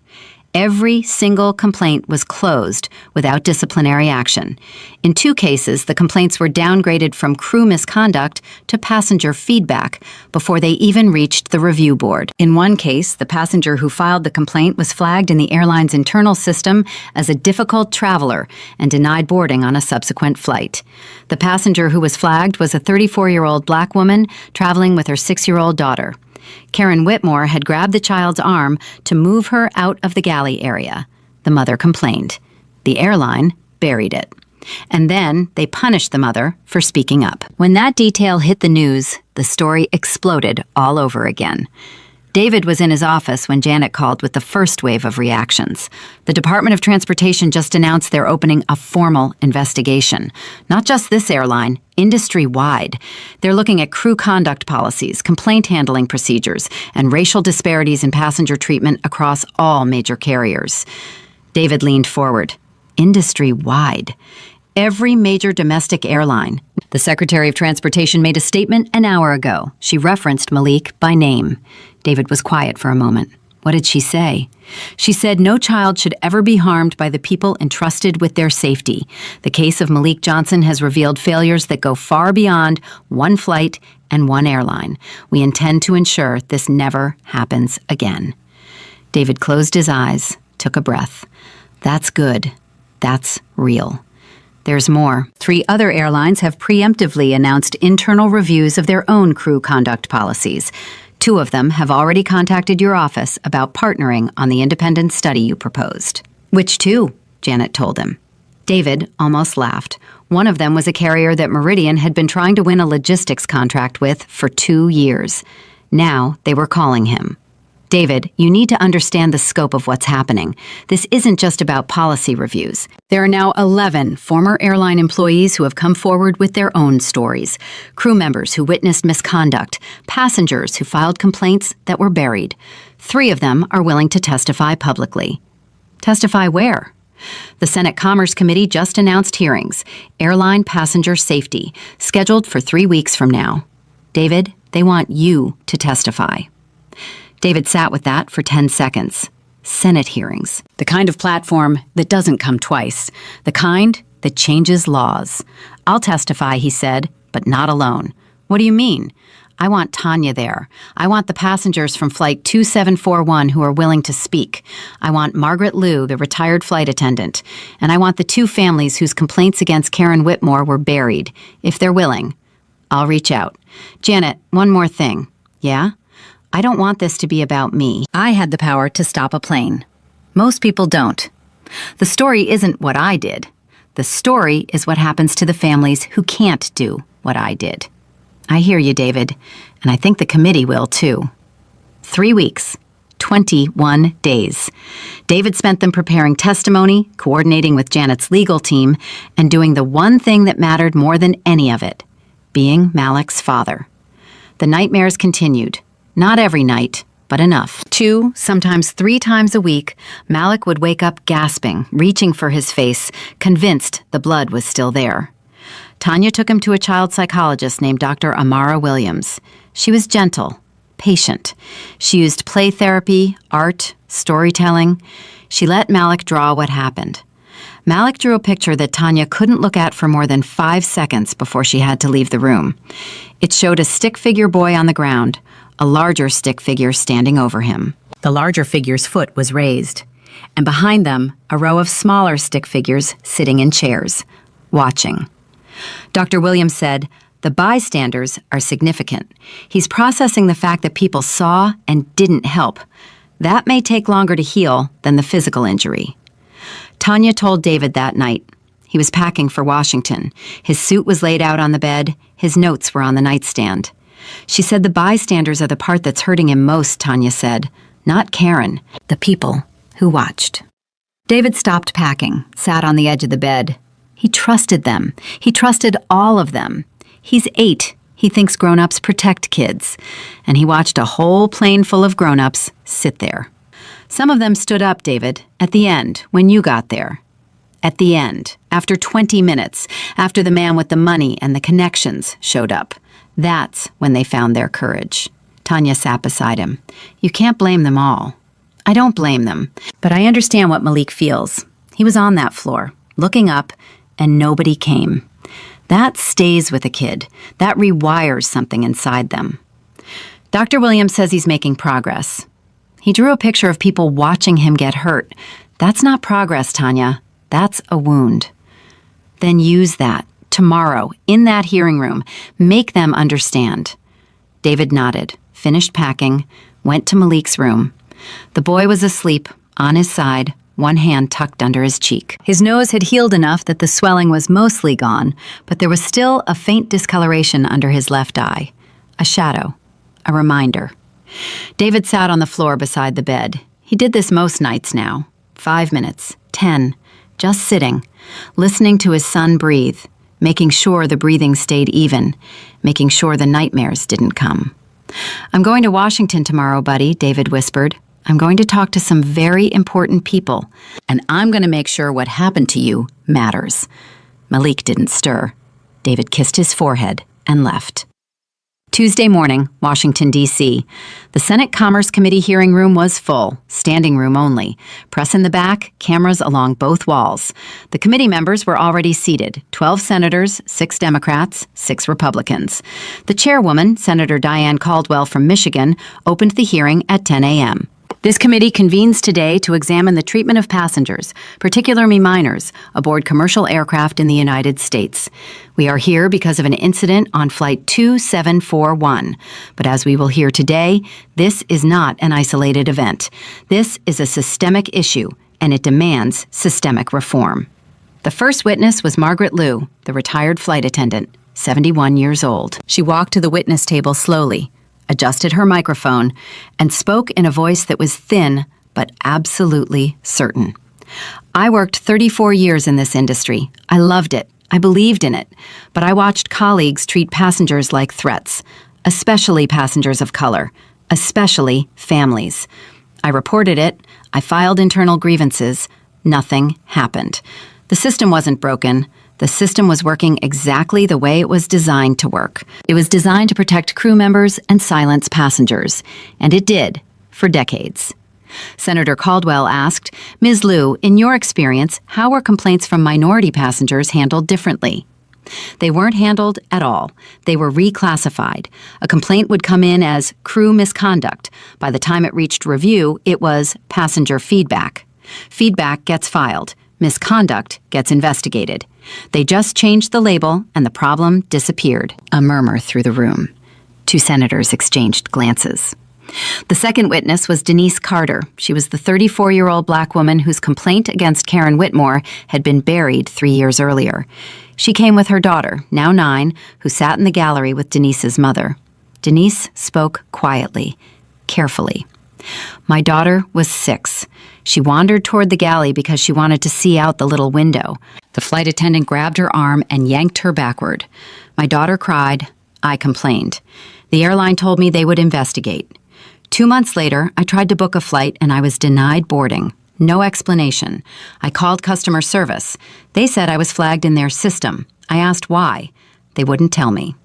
Every single complaint was closed without disciplinary action. In 2 cases, the complaints were downgraded from crew misconduct to passenger feedback before they even reached the review board. In one case, the passenger who filed the complaint was flagged in the airline's internal system as a difficult traveler and denied boarding on a subsequent flight. The passenger who was flagged was a 34-year-old black woman traveling with her 6-year-old daughter. Karen Whitmore had grabbed the child's arm to move her out of the galley area. The mother complained. The airline buried it. And then they punished the mother for speaking up. When that detail hit the news, the story exploded all over again. David was in his office when Janet called with the first wave of reactions. The Department of Transportation just announced they're opening a formal investigation. Not just this airline, industry-wide. They're looking at crew conduct policies, complaint handling procedures, and racial disparities in passenger treatment across all major carriers. David leaned forward. Industry-wide. Every major domestic airline. The Secretary of Transportation made a statement an hour ago. She referenced Malik by name. David was quiet for a moment. What did she say? She said no child should ever be harmed by the people entrusted with their safety. The case of Malik Johnson has revealed failures that go far beyond one flight and one airline. We intend to ensure this never happens again. David closed his eyes, took a breath. That's good. That's real. There's more. 3 other airlines have preemptively announced internal reviews of their own crew conduct policies. 2 of them have already contacted your office about partnering on the independent study you proposed. Which 2? Janet told him. David almost laughed. One of them was a carrier that Meridian had been trying to win a logistics contract with for 2 years. Now they were calling him. David, you need to understand the scope of what's happening. This isn't just about policy reviews. There are now 11 former airline employees who have come forward with their own stories. Crew members who witnessed misconduct, passengers who filed complaints that were buried. 3 of them are willing to testify publicly. Testify where? The Senate Commerce Committee just announced hearings. Airline passenger safety, scheduled for 3 weeks from now. David, they want you to testify. David sat with that for 10 seconds. Senate hearings. The kind of platform that doesn't come twice. The kind that changes laws. I'll testify, he said, but not alone. What do you mean? I want Tanya there. I want the passengers from Flight 2741 who are willing to speak. I want Margaret Liu, the retired flight attendant. And I want the 2 families whose complaints against Karen Whitmore were buried, if they're willing. I'll reach out. Janet, one more thing. Yeah? I don't want this to be about me. I had the power to stop a plane. Most people don't. The story isn't what I did. The story is what happens to the families who can't do what I did. I hear you, David, and I think the committee will too. 3 weeks, 21 days. David spent them preparing testimony, coordinating with Janet's legal team, and doing the one thing that mattered more than any of it, being Malik's father. The nightmares continued. Not every night, but enough. 2, sometimes 3 times a week, Malik would wake up gasping, reaching for his face, convinced the blood was still there. Tanya took him to a child psychologist named Dr. Amara Williams. She was gentle, patient. She used play therapy, art, storytelling. She let Malik draw what happened. Malik drew a picture that Tanya couldn't look at for more than 5 seconds before she had to leave the room. It showed a stick figure boy on the ground, a larger stick figure standing over him. The larger figure's foot was raised. and behind them, a row of smaller stick figures sitting in chairs, watching. Dr. Williams said, "The bystanders are significant. He's processing the fact that people saw and didn't help. That may take longer to heal than the physical injury." Tanya told David that night. He was packing for Washington. His suit was laid out on the bed. His notes were on the nightstand. She said the bystanders are the part that's hurting him most, Tanya said. Not Karen, the people who watched. David stopped packing, sat on the edge of the bed. He trusted them. He trusted all of them. He's 8. He thinks grown-ups protect kids. And he watched a whole plane full of grown-ups sit there. Some of them stood up, David, at the end, when you got there. At the end, after 20 minutes, after the man with the money and the connections showed up. That's when they found their courage. Tanya sat beside him. You can't blame them all. I don't blame them, but I understand what Malik feels. He was on that floor, looking up, and nobody came. That stays with a kid. That rewires something inside them. Dr. Williams says he's making progress. He drew a picture of people watching him get hurt. That's not progress, Tanya. That's a wound. Then use that, tomorrow, in that hearing room. Make them understand. David nodded, finished packing, went to Malik's room. The boy was asleep, on his side, one hand tucked under his cheek. His nose had healed enough that the swelling was mostly gone, but there was still a faint discoloration under his left eye. A shadow. A reminder. David sat on the floor beside the bed. He did this most nights now. 5 minutes, 10, just sitting, listening to his son breathe, making sure the breathing stayed even, making sure the nightmares didn't come. I'm going to Washington tomorrow, buddy, David whispered. I'm going to talk to some very important people, and I'm going to make sure what happened to you matters. Malik didn't stir. David kissed his forehead and left. Tuesday morning, Washington, D.C. The Senate Commerce Committee hearing room was full, standing room only. Press in the back, cameras along both walls. The committee members were already seated, 12 senators, 6 Democrats, 6 Republicans. The chairwoman, Senator Dianne Caldwell from Michigan, opened the hearing at 10 a.m. This committee convenes today to examine the treatment of passengers, particularly minors, aboard commercial aircraft in the United States. We are here because of an incident on Flight 2741. But as we will hear today, this is not an isolated event. This is a systemic issue, and it demands systemic reform. The first witness was Margaret Liu, the retired flight attendant, 71 years old. She walked to the witness table slowly, adjusted her microphone, and spoke in a voice that was thin but absolutely certain. I worked 34 years in this industry. I loved it. I believed in it. But I watched colleagues treat passengers like threats, especially passengers of color, especially families. I reported it. I filed internal grievances. Nothing happened. The system wasn't broken. The system was working exactly the way it was designed to work. It was designed to protect crew members and silence passengers. And it did, for decades. Senator Caldwell asked, Ms. Liu, in your experience, how were complaints from minority passengers handled differently? They weren't handled at all. They were reclassified. A complaint would come in as crew misconduct. By the time it reached review, it was passenger feedback. Feedback gets filed. Misconduct gets investigated. They just changed the label, and the problem disappeared. A murmur through the room. 2 senators exchanged glances. The second witness was Denise Carter. She was the 34-year-old black woman whose complaint against Karen Whitmore had been buried 3 years earlier. She came with her daughter, now 9, who sat in the gallery with Denise's mother. Denise spoke quietly, carefully. My daughter was 6. She wandered toward the galley because she wanted to see out the little window. The flight attendant grabbed her arm and yanked her backward. My daughter cried. I complained. The airline told me they would investigate. 2 months later, I tried to book a flight and I was denied boarding. No explanation. I called customer service. They said I was flagged in their system. I asked why. They wouldn't tell me.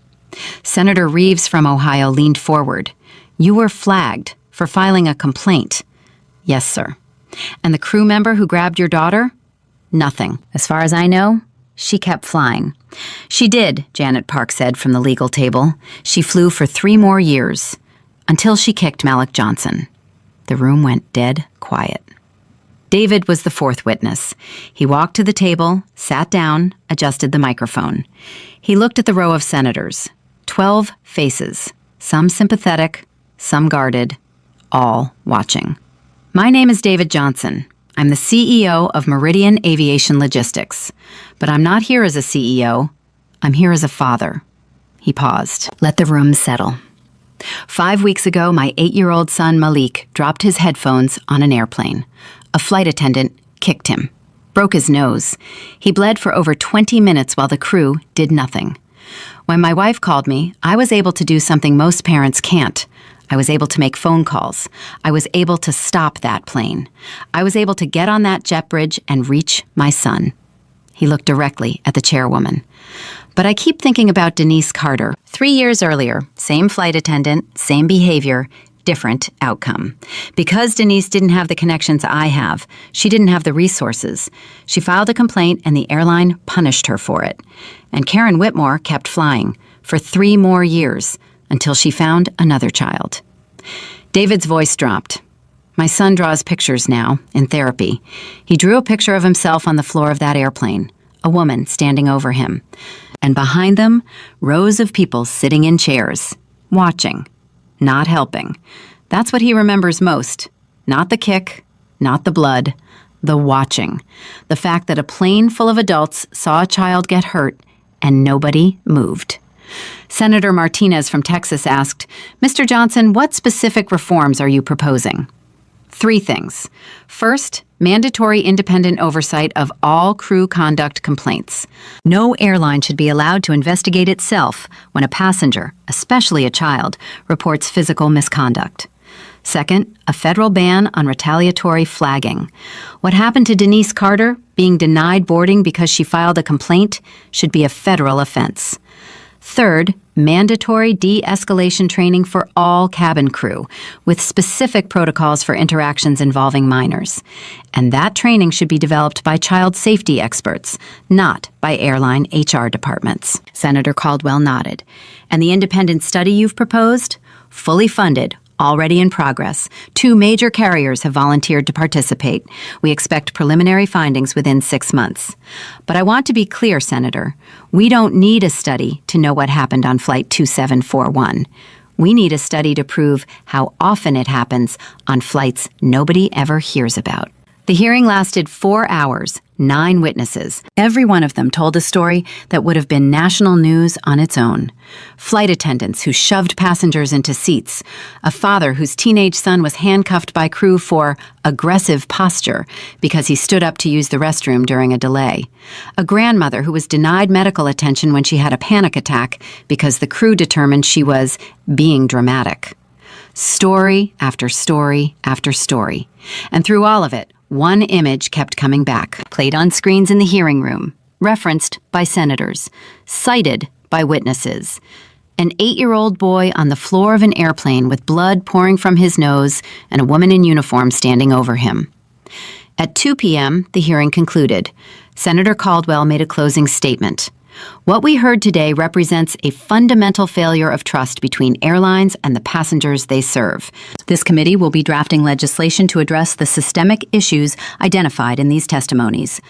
Senator Reeves from Ohio leaned forward. You were flagged for filing a complaint. Yes, sir. And the crew member who grabbed your daughter? Nothing. As far as I know, she kept flying. She did, Janet Park said from the legal table. She flew for 3 more years. Until she kicked Malik Johnson. The room went dead quiet. David was the fourth witness. He walked to the table, sat down, adjusted the microphone. He looked at the row of senators. 12 faces, some sympathetic, some guarded, all watching. My name is David Johnson. I'm the CEO of Meridian Aviation Logistics. But I'm not here as a CEO. I'm here as a father. He paused. Let the room settle. 5 weeks ago, my 8-year-old son Malik dropped his headphones on an airplane. A flight attendant kicked him, broke his nose. He bled for over 20 minutes while the crew did nothing. When my wife called me, I was able to do something most parents can't. I was able to make phone calls. I was able to stop that plane. I was able to get on that jet bridge and reach my son. He looked directly at the chairwoman. But I keep thinking about Denise Carter. 3 years earlier, same flight attendant, same behavior, different outcome. Because Denise didn't have the connections I have, she didn't have the resources. She filed a complaint and the airline punished her for it. And Karen Whitmore kept flying for 3 more years until she found another child. David's voice dropped. My son draws pictures now, in therapy. He drew a picture of himself on the floor of that airplane, a woman standing over him. And behind them, rows of people sitting in chairs, watching, not helping. That's what he remembers most. Not the kick, not the blood, the watching. The fact that a plane full of adults saw a child get hurt and nobody moved. Senator Martinez from Texas asked, Mr. Johnson, what specific reforms are you proposing? 3 things. First, mandatory independent oversight of all crew conduct complaints. No airline should be allowed to investigate itself when a passenger, especially a child, reports physical misconduct. Second, a federal ban on retaliatory flagging. What happened to Denise Carter, being denied boarding because she filed a complaint, should be a federal offense. Third, mandatory de-escalation training for all cabin crew, with specific protocols for interactions involving minors. And that training should be developed by child safety experts, not by airline HR departments. Senator Caldwell nodded. And the independent study you've proposed? Fully funded. Already in progress. 2 major carriers have volunteered to participate. We expect preliminary findings within 6 months. But I want to be clear, Senator. We don't need a study to know what happened on Flight 2741. We need a study to prove how often it happens on flights nobody ever hears about. The hearing lasted 4 hours, 9 witnesses. Every one of them told a story that would have been national news on its own. Flight attendants who shoved passengers into seats. A father whose teenage son was handcuffed by crew for aggressive posture because he stood up to use the restroom during a delay. A grandmother who was denied medical attention when she had a panic attack because the crew determined she was being dramatic. Story after story after story. And through all of it, one image kept coming back, played on screens in the hearing room, referenced by senators, cited by witnesses. An 8-year-old boy on the floor of an airplane with blood pouring from his nose and a woman in uniform standing over him. At 2 p.m., the hearing concluded. Senator Caldwell made a closing statement. What we heard today represents a fundamental failure of trust between airlines and the passengers they serve. This committee will be drafting legislation to address the systemic issues identified in these testimonies.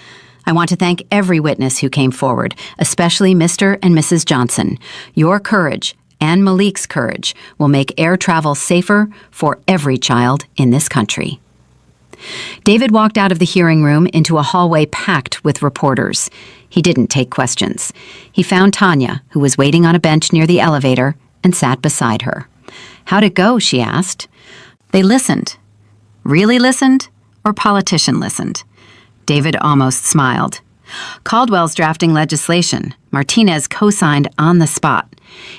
I want to thank every witness who came forward, especially Mr. and Mrs. Johnson. Your courage and Malik's courage will make air travel safer for every child in this country. David walked out of the hearing room into a hallway packed with reporters. He didn't take questions. He found Tanya, who was waiting on a bench near the elevator, and sat beside her. How'd it go? She asked. They listened. Really listened? Or politician listened? David almost smiled. Caldwell's drafting legislation. Martinez co-signed on the spot.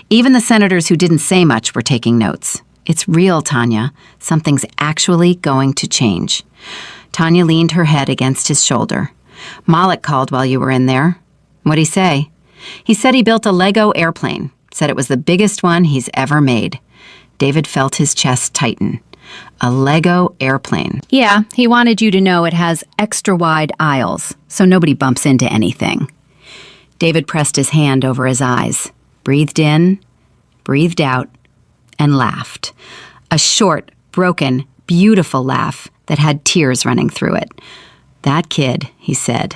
Even the senators who didn't say much were taking notes. It's real, Tanya. Something's actually going to change. Tanya leaned her head against his shoulder. Malik called while you were in there. What'd he say? He said he built a Lego airplane. Said it was the biggest one he's ever made. David felt his chest tighten. A Lego airplane. Yeah, he wanted you to know it has extra wide aisles, so nobody bumps into anything. David pressed his hand over his eyes, breathed in, breathed out, and laughed. A short, broken, beautiful laugh that had tears running through it. "That kid," he said.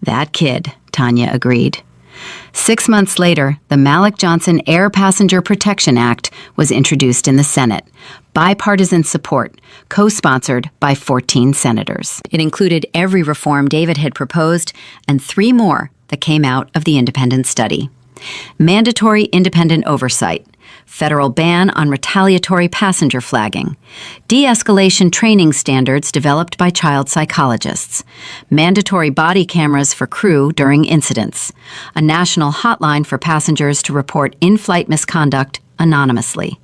"That kid," Tanya agreed. 6 months later, the Malek-Johnson Air Passenger Protection Act was introduced in the Senate. Bipartisan support, co-sponsored by 14 senators. It included every reform David had proposed and 3 more that came out of the independent study. Mandatory independent oversight, federal ban on retaliatory passenger flagging, de-escalation training standards developed by child psychologists, mandatory body cameras for crew during incidents, a national hotline for passengers to report in-flight misconduct anonymously.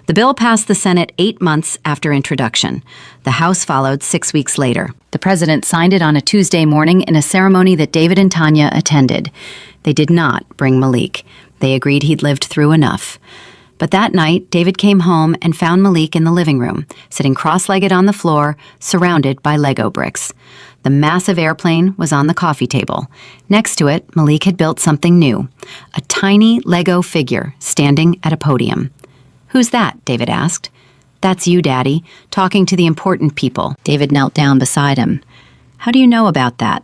The bill passed the Senate 8 months after introduction. The House followed 6 weeks later. The president signed it on a Tuesday morning in a ceremony that David and Tanya attended. They did not bring Malik. They agreed he'd lived through enough. But that night, David came home and found Malik in the living room, sitting cross-legged on the floor, surrounded by Lego bricks. The massive airplane was on the coffee table. Next to it, Malik had built something new, a tiny Lego figure standing at a podium. "Who's that?" David asked. "That's you, Daddy, talking to the important people." David knelt down beside him. "How do you know about that?"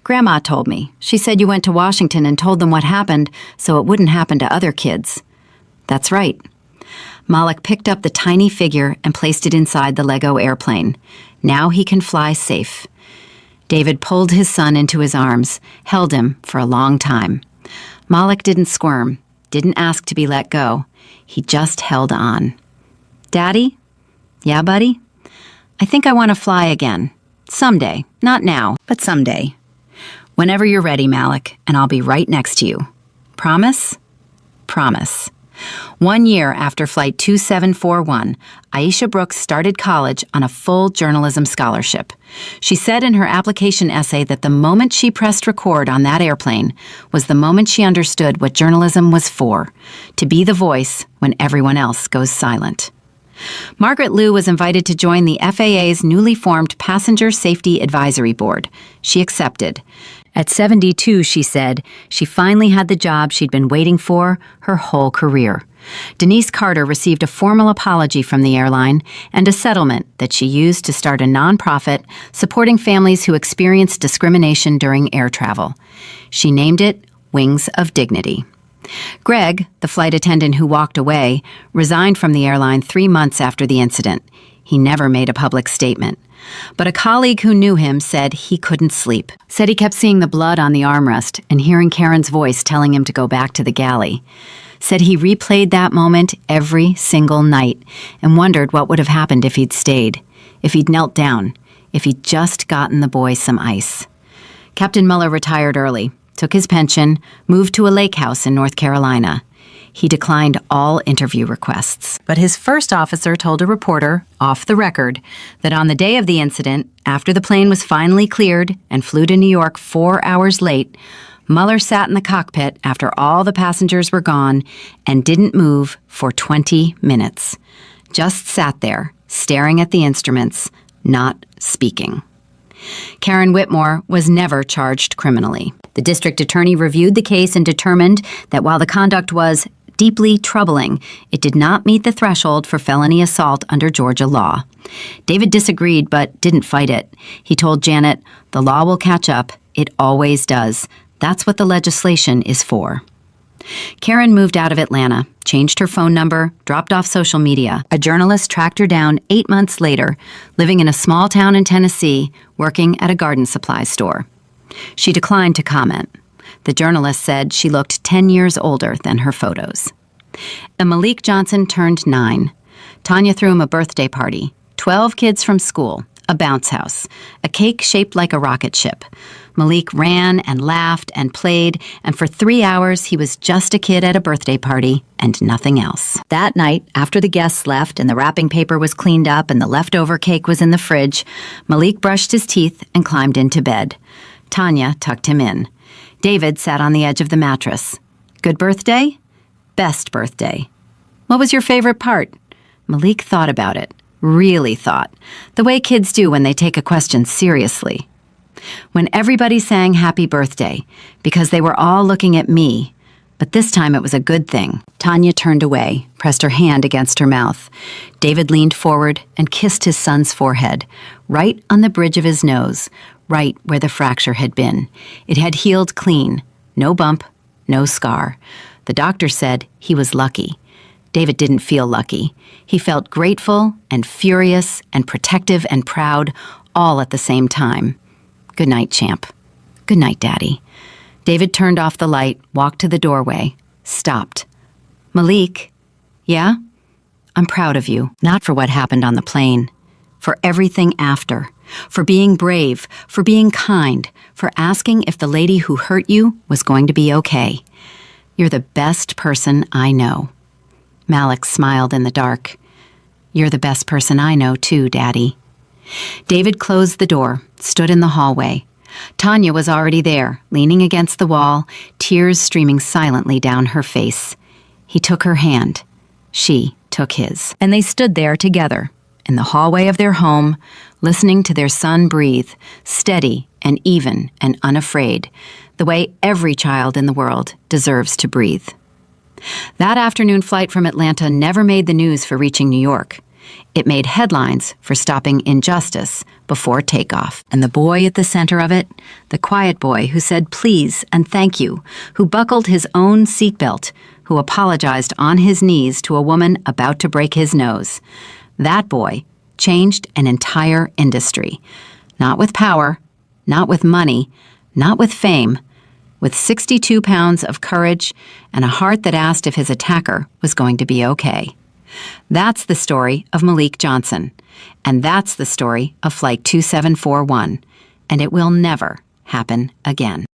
"Grandma told me. She said you went to Washington and told them what happened so it wouldn't happen to other kids." "That's right." Malik picked up the tiny figure and placed it inside the Lego airplane. "Now he can fly safe." David pulled his son into his arms, held him for a long time. Malik didn't squirm, didn't ask to be let go. He just held on. "Daddy?" "Yeah, buddy?" "I think I want to fly again. Someday. Not now, but someday." "Whenever you're ready, Malik, and I'll be right next to you." "Promise?" "Promise." 1 year after Flight 2741, Aisha Brooks started college on a full journalism scholarship. She said in her application essay that the moment she pressed record on that airplane was the moment she understood what journalism was for, to be the voice when everyone else goes silent. Margaret Liu was invited to join the FAA's newly formed Passenger Safety Advisory Board. She accepted. At 72, she said, she finally had the job she'd been waiting for her whole career. Denise Carter received a formal apology from the airline and a settlement that she used to start a nonprofit supporting families who experienced discrimination during air travel. She named it Wings of Dignity. Greg, the flight attendant who walked away, resigned from the airline 3 months after the incident. He never made a public statement. But a colleague who knew him said he couldn't sleep, said he kept seeing the blood on the armrest and hearing Karen's voice telling him to go back to the galley. Said he replayed that moment every single night and wondered what would have happened if he'd stayed, if he'd knelt down, if he'd just gotten the boy some ice. Captain Mueller retired early, took his pension, moved to a lake house in North Carolina. He declined all interview requests. But his first officer told a reporter, off the record, that on the day of the incident, after the plane was finally cleared and flew to New York 4 hours late, Mueller sat in the cockpit after all the passengers were gone and didn't move for 20 minutes. Just sat there, staring at the instruments, not speaking. Karen Whitmore was never charged criminally. The district attorney reviewed the case and determined that while the conduct was deeply troubling, it did not meet the threshold for felony assault under Georgia law. David disagreed but didn't fight it. He told Janet, "The law will catch up. It always does. That's what the legislation is for." Karen moved out of Atlanta, changed her phone number, dropped off social media. A journalist tracked her down 8 months later, living in a small town in Tennessee, working at a garden supply store. She declined to comment. The journalist said she looked 10 years older than her photos. And Malik Johnson turned 9. Tanya threw him a birthday party, 12 kids from school, a bounce house, a cake shaped like a rocket ship. Malik ran and laughed and played, and for 3 hours he was just a kid at a birthday party and nothing else. That night, after the guests left and the wrapping paper was cleaned up and the leftover cake was in the fridge, Malik brushed his teeth and climbed into bed. Tanya tucked him in. David sat on the edge of the mattress. "Good birthday?" "Best birthday." "What was your favorite part?" Malik thought about it. Really thought. The way kids do when they take a question seriously. "When everybody sang happy birthday, because they were all looking at me, But this time it was a good thing. Tanya turned away, pressed her hand against her mouth. David leaned forward and kissed his son's forehead, right on the bridge of his nose, right where the fracture had been. It had healed clean. No bump, no scar. The doctor said he was lucky. David didn't feel lucky. He felt grateful and furious and protective and proud all at the same time. Good night, champ. Good night, Daddy. David turned off the light, walked to the doorway, stopped. Malik, yeah? I'm proud of you, not for what happened on the plane, for everything after, for being brave, for being kind, for asking if the lady who hurt you was going to be okay. You're the best person I know. Malik smiled in the dark. You're the best person I know, too, Daddy. David closed the door, stood in the hallway. Tanya was already there, leaning against the wall, tears streaming silently down her face. He took her hand. She took his. And they stood there together, in the hallway of their home, listening to their son breathe, steady and even and unafraid, the way every child in the world deserves to breathe. That afternoon flight from Atlanta never made the news for reaching New York. It made headlines for stopping injustice before takeoff. And the boy at the center of it, the quiet boy who said please and thank you, who buckled his own seatbelt, who apologized on his knees to a woman about to break his nose. That boy changed an entire industry. Not with power, not with money, not with fame, with 62 pounds of courage and a heart that asked if his attacker was going to be okay. That's the story of Malik Johnson, and that's the story of Flight 2741, and it will never happen again.